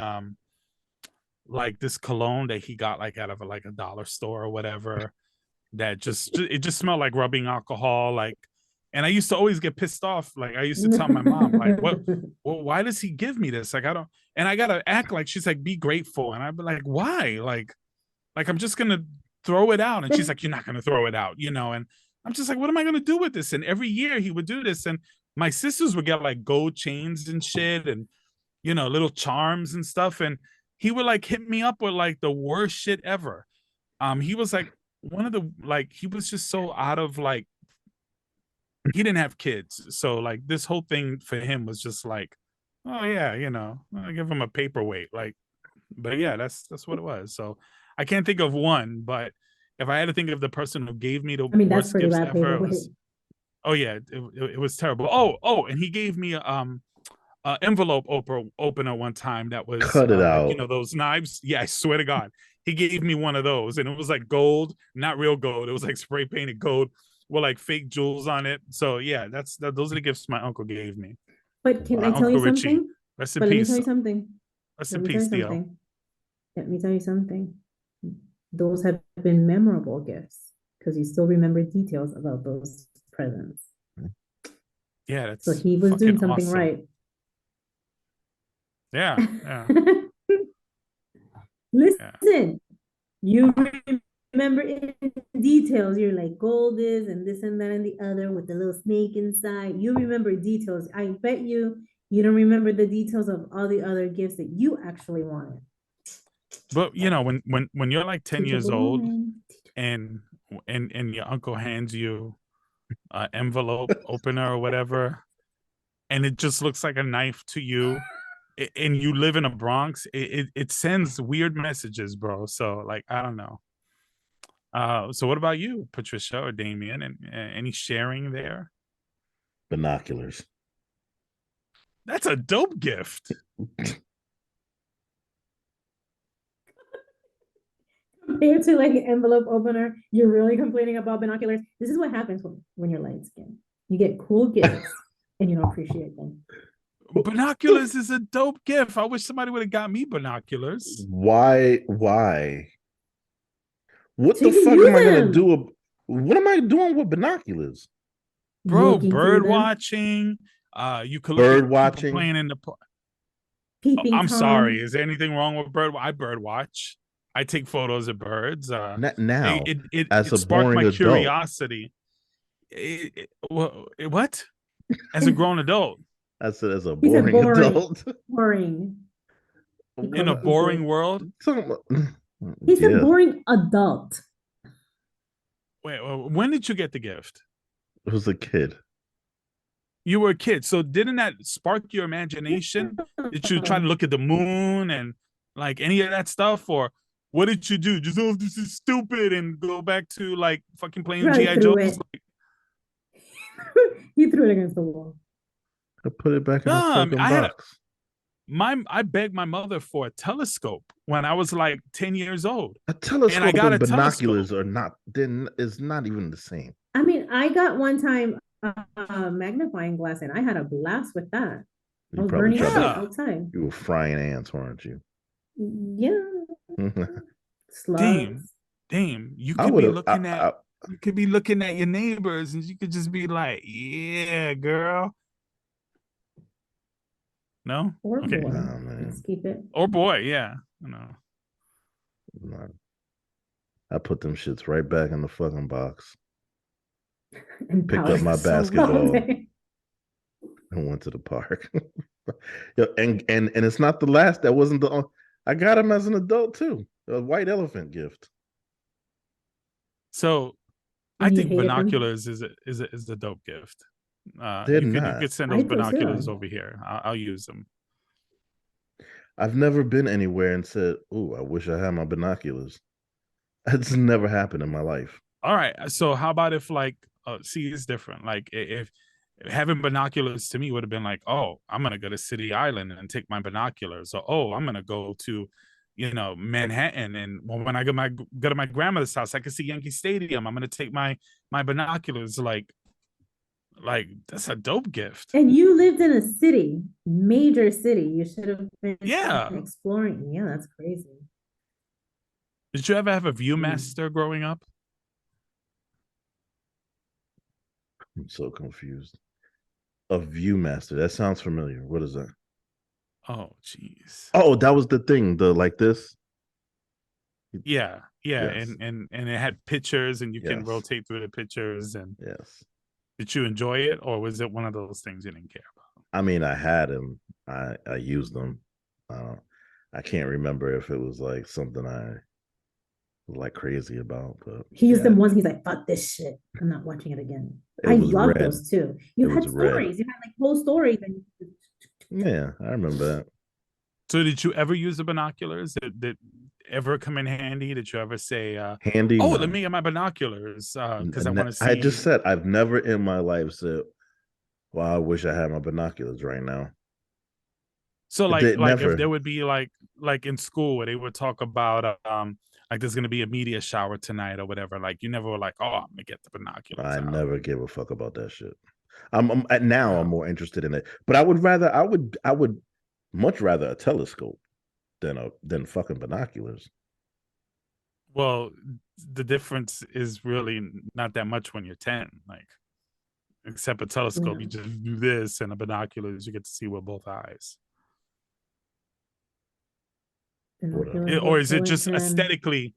like this cologne that he got like out of a dollar store or whatever, that just smelled like rubbing alcohol, like. And I used to always get pissed off. Like I used to tell my mom, like, why does he give me this? Like I gotta act like, she's like, be grateful. And I'd be like, why? Like I'm just gonna throw it out. And she's like, you're not gonna throw it out, And I'm just like, what am I gonna do with this? And every year he would do this, and my sisters would get like gold chains and shit, and little charms and stuff, and he would like hit me up with like the worst shit ever. He was like one of the he was just so out of like, he didn't have kids, so like this whole thing for him was just like, oh yeah, I give him a paperweight, like, but yeah, that's what it was. So I can't think of one, but if I had to think of the person who gave me the that's worst pretty gifts bad ever, paperweight. oh yeah, it was terrible. And he gave me a envelope opener one time that was Cut it out. those knives. Yeah, I swear to God, he gave me one of those, and it was like gold, not real gold. It was like spray painted gold with like fake jewels on it. So yeah, those are the gifts my uncle gave me. But can My I tell you Uncle Richie. something? Rest in But let me peace. tell you something. Rest in peace, Theo. Let me tell you something. Those have been memorable gifts because you still remember details about those presents. Yeah, that's so he was doing something awesome. right. Yeah. Listen, you remember in details. You're like, gold is and this and that and the other with the little snake inside. You remember details. I bet you don't remember the details of all the other gifts that you actually wanted. But when you're like 10 years old and your uncle hands you an envelope opener or whatever, and it just looks like a knife to you, and you live in a Bronx, it sends weird messages, bro. So like, I don't know. So what about you, Patricia or Damien? And any sharing there? Binoculars. That's a dope gift. Compared to like an envelope opener, you're really complaining about binoculars. This is what happens when you're light skinned. You get cool gifts and you don't appreciate them. Binoculars is a dope gift. I wish somebody would have got me binoculars. Why? What the fuck am I gonna do? What am I doing with binoculars? Bro, bird watching. You could look bird at watching playing in the I'm sorry. Is there anything wrong with I bird watch. I take photos of birds. Not now. It as a sparked boring my adult. curiosity. What? As a grown adult. I said as a boring adult. Boring. In a boring world? He's a boring adult. Wait, when did you get the gift? I was a kid. You were a kid. So didn't that spark your imagination? Did you try to look at the moon and like any of that stuff? Or what did you do? Just, this is stupid, and go back to like fucking playing G.I. Joe's? He threw it against the wall. I put it back in the fucking box. I begged my mother for a telescope when I was like 10 years old. A telescope and I got binoculars is not even the same. I mean, I got one time a magnifying glass and I had a blast with that. I was burning outside. You were frying ants, weren't you? Yeah. Damn. You could be looking at you could be looking at your neighbors and you could just be like, yeah, girl. No? Or okay. boy. Let's keep it. Or boy, yeah. No. I put them shits right back in the fucking box. And picked up my basketball and went to the park. and it's not the last. That wasn't the only. I got him as an adult too. A white elephant gift. So I think binoculars is a dope gift. You could send those binoculars over here. I'll use them. I've never been anywhere and said, "Oh, I wish I had my binoculars." That's never happened in my life. All right. So how about if like, see, it's different. Like if having binoculars to me would have been like, oh, I'm gonna go to City Island and take my binoculars, or oh, I'm gonna go to, Manhattan, and when I go to my grandmother's house, I can see Yankee Stadium. I'm gonna take my binoculars. Like that's a dope gift. And you lived in a city, major city. You should have been exploring. Yeah, that's crazy. Did you ever have a Viewmaster growing up? I'm so confused. A Viewmaster. That sounds familiar. What is that? Oh, jeez. Oh, that was the thing. The like this. Yeah, Yes. and it had pictures, and you can Yes. rotate through the pictures. And Yes. did you enjoy it, or was it one of those things you didn't care about? I mean, I had them. I used them. I can't remember if it was like something I was like crazy about, but He used yeah, them once. He's like, "Fuck this shit. I'm not watching it again." it I was love red. those too. It You had was red. stories. You had like whole stories. And Yeah, I remember that. So did you ever use the binoculars? Did ever come in handy? Did you ever say, Handy, "Oh, no. let me get my binoculars because I want to see"? I just said I've never in my life said, "Well, I wish I had my binoculars right now." So like Never. if there would be like in school where they would talk about like there's gonna be a media shower tonight or whatever. Like you never were like, "Oh, I'm gonna get the binoculars." I out. never give a fuck about that shit. Now I'm Oh. more interested in it, but I would much rather a telescope than fucking binoculars. Well, the difference is really not that much when you're 10. Like, except a telescope, you just do this, and a binoculars, you get to see with both eyes. Or is it just aesthetically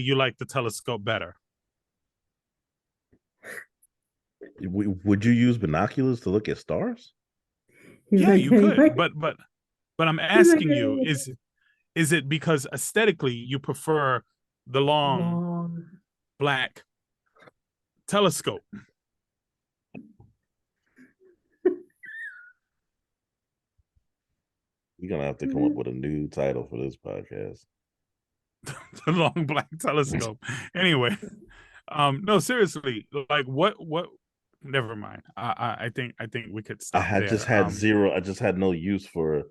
you like the telescope better? Would you use binoculars to look at stars? Yeah, you could, but I'm asking you, is it because aesthetically you prefer the long black telescope? You're gonna have to come up with a new title for this podcast. The long black telescope. Anyway, no, seriously, like what? Never mind. I think we could stop. I just had no use for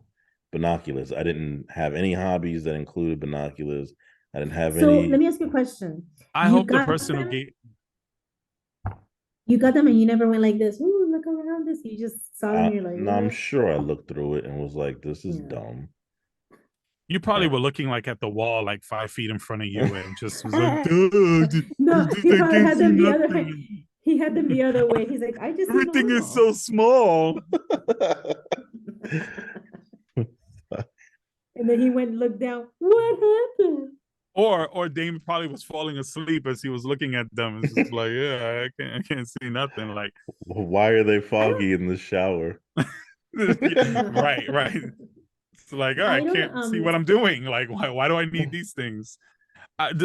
binoculars. I didn't have any hobbies that included binoculars. I didn't have any. So let me ask you a question. I hope the person who gave you got them and you never went like this. Ooh, look around this. You just saw them and you're like, no, I'm sure I looked through it and was like, this is dumb. You probably were looking like at the wall, like 5 feet in front of you, and just was like, dude. No, he probably had them the other way. He had them the other way. He's like, I just everything is so small. And then he went and looked down. What happened? Or Dame probably was falling asleep as he was looking at them. It's just like, yeah, I can't see nothing. Like, why are they foggy in the shower? Right. It's like, I can't see what I'm doing. Like, why do I need these things?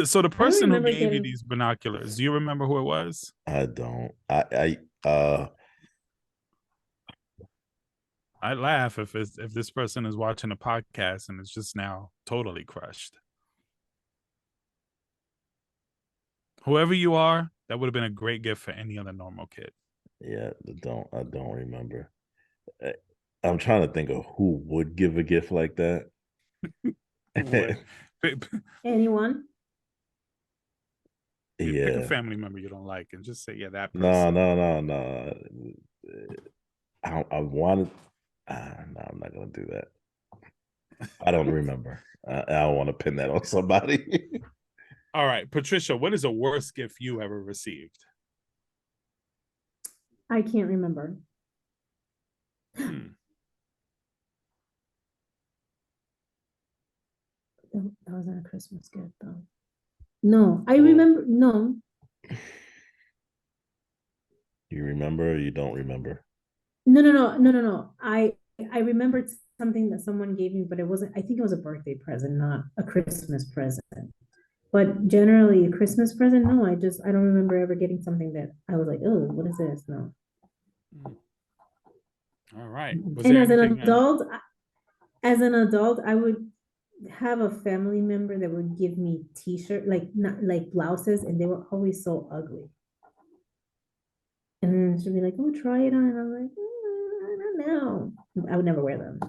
So the person who gave you these binoculars, do you remember who it was? I don't. I laugh if this person is watching a podcast and it's just now totally crushed. Whoever you are, that would have been a great gift for any other normal kid. Yeah, I don't remember. I'm trying to think of who would give a gift like that. Anyone? Pick a family member you don't like and just say, yeah, that person. No. I wanted. No, I'm not gonna do that. I don't remember. I don't want to pin that on somebody. All right, Patricia, what is the worst gift you ever received? I can't remember. That wasn't a Christmas gift, though. No, I remember. No. You remember or you don't remember? No. I remembered something that someone gave me, but it wasn't. I think it was a birthday present, not a Christmas present. But generally, a Christmas present, no. I don't remember ever getting something that I was like, oh, what is this? No. All right. And as an adult, I would have a family member that would give me t-shirt, not like blouses, and they were always so ugly. And then she'd be like, "Oh, try it on," and I'm like, I don't know. I would never wear them,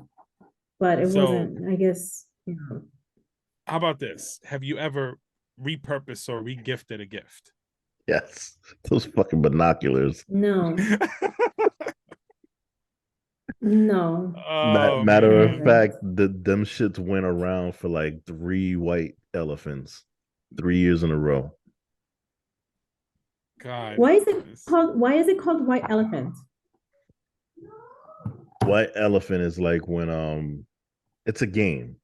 but it wasn't. I guess. How about this? Have you ever repurposed or regifted a gift? Yes, those fucking binoculars. No. No. Matter of fact, them shits went around for like 3 white elephants 3 years in a row. God. Why is it called white elephant? White elephant is like when it's a game.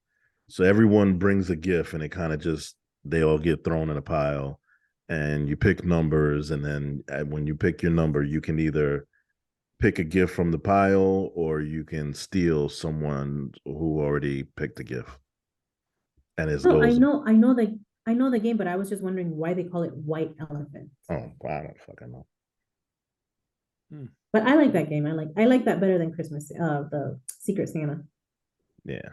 So everyone brings a gift and it kind of just they all get thrown in a pile, and you pick numbers, and then when you pick your number, you can either pick a gift from the pile or you can steal someone who already picked a gift. And it No, goes. I know the game, but I was just wondering why they call it White Elephant. Oh, I don't fucking know. But I like that game. I like that better than Christmas. The Secret Santa. Yeah.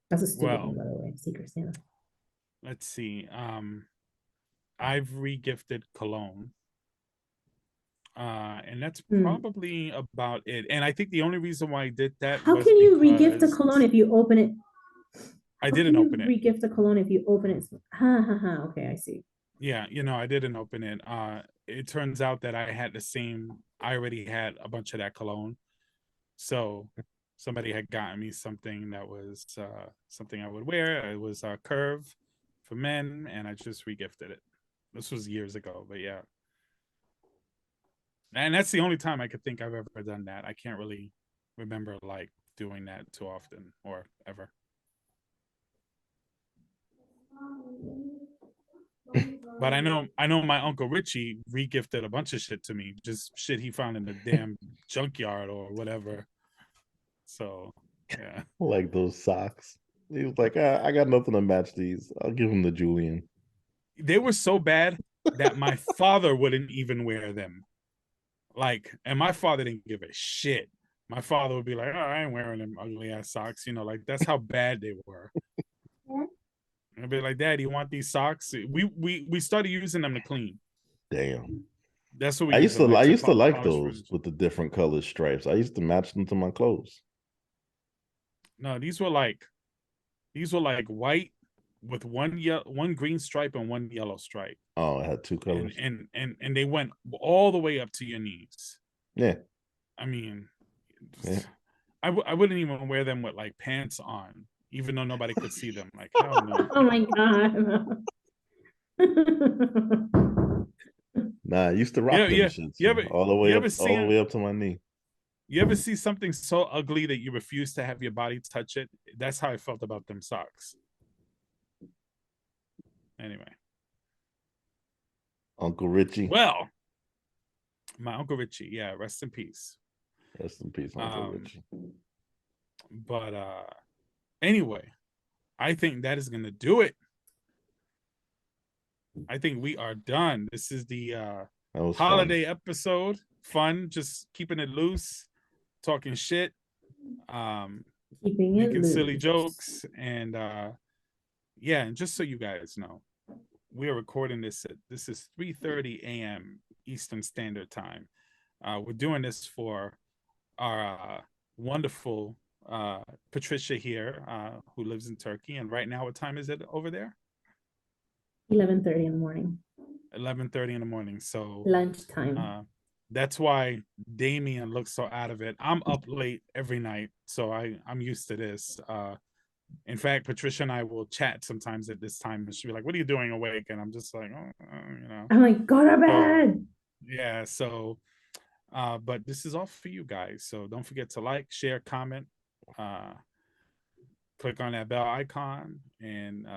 That's a stupid name, by the way. Secret Santa. Let's see. I've regifted cologne. And that's probably about it. And I think the only reason why I did that. How can you regift a cologne if you open it? I didn't open it. Regift a cologne if you open it. Ha ha ha. Okay, I see. Yeah, I didn't open it. It turns out that I already had a bunch of that cologne. So somebody had gotten me something that was something I would wear. It was a Curve for men, and I just regifted it. This was years ago, but yeah. And that's the only time I could think I've ever done that. I can't really remember like doing that too often or ever. But I know my Uncle Richie regifted a bunch of shit to me, just shit he found in the damn junkyard or whatever. So yeah. Like those socks. He was like, I got nothing to match these. I'll give them to Julian. They were so bad that my father wouldn't even wear them. Like, and my father didn't give a shit. My father would be like, oh, I ain't wearing them ugly ass socks. Like that's how bad they were. I'd be like, Dad, you want these socks? We started using them to clean. Damn. That's what we I used to like those furniture. with the different colored stripes. I used to match them to my clothes. No, these were like white with one green stripe and one yellow stripe. Oh, it had two colors. And they went all the way up to your knees. Yeah. I mean, yeah. I wouldn't even wear them with like pants on, even though nobody could see them. Like, hell no. Oh my God. Nah, I used to rock them shits all the way up to my knee. You ever see something so ugly that you refuse to have your body touch it? That's how I felt about them socks. Anyway. Uncle Richie. Well, my Uncle Richie, yeah, rest in peace. Rest in peace, Uncle Richie. But anyway, I think that is gonna do it. I think we are done. This is the holiday episode. Fun, just keeping it loose, talking shit, making silly jokes, and yeah, and just so you guys know, we are recording this is 3:30 a.m. Eastern Standard Time. We're doing this for our wonderful Patricia here, who lives in Turkey. And right now, what time is it over there? 11:30 in the morning. 11:30 in the morning. So lunchtime. That's why Damien looks so out of it. I'm up late every night, so I'm used to this. In fact, Patricia and I will chat sometimes at this time, and she'll be like, "What are you doing awake?" And I'm just like, I'm like, go to bed. Yeah. So, but this is all for you guys. So don't forget to like, share, comment, click on that bell icon, and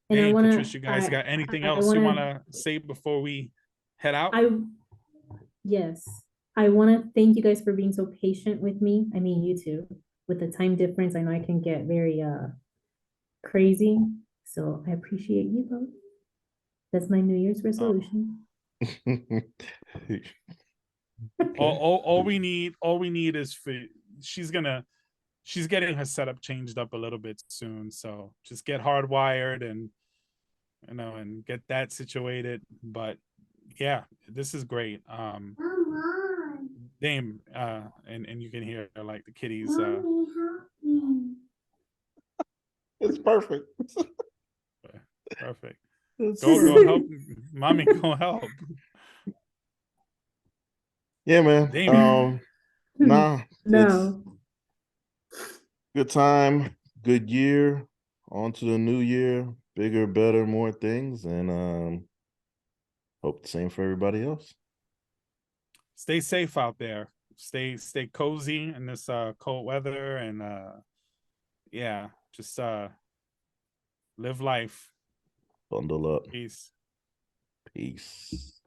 hey, Patricia, you guys got anything else you want to say before we head out? Yes. I want to thank you guys for being so patient with me. I mean, you too. With the time difference, I know I can get very crazy. So I appreciate you both. That's my New Year's resolution. all we need is for she's getting her setup changed up a little bit soon. So just get hardwired and and get that situated. But yeah, this is great. Dame, and you can hear like the kitties. It's perfect. Perfect. Go help, mommy. Go help. Yeah, man. Dame. No. Good time, good year. On to the new year. Bigger, better, more things, and hope the same for everybody else. Stay safe out there. Stay cozy in this cold weather, and yeah, just Live life. Bundle up. Peace. Peace.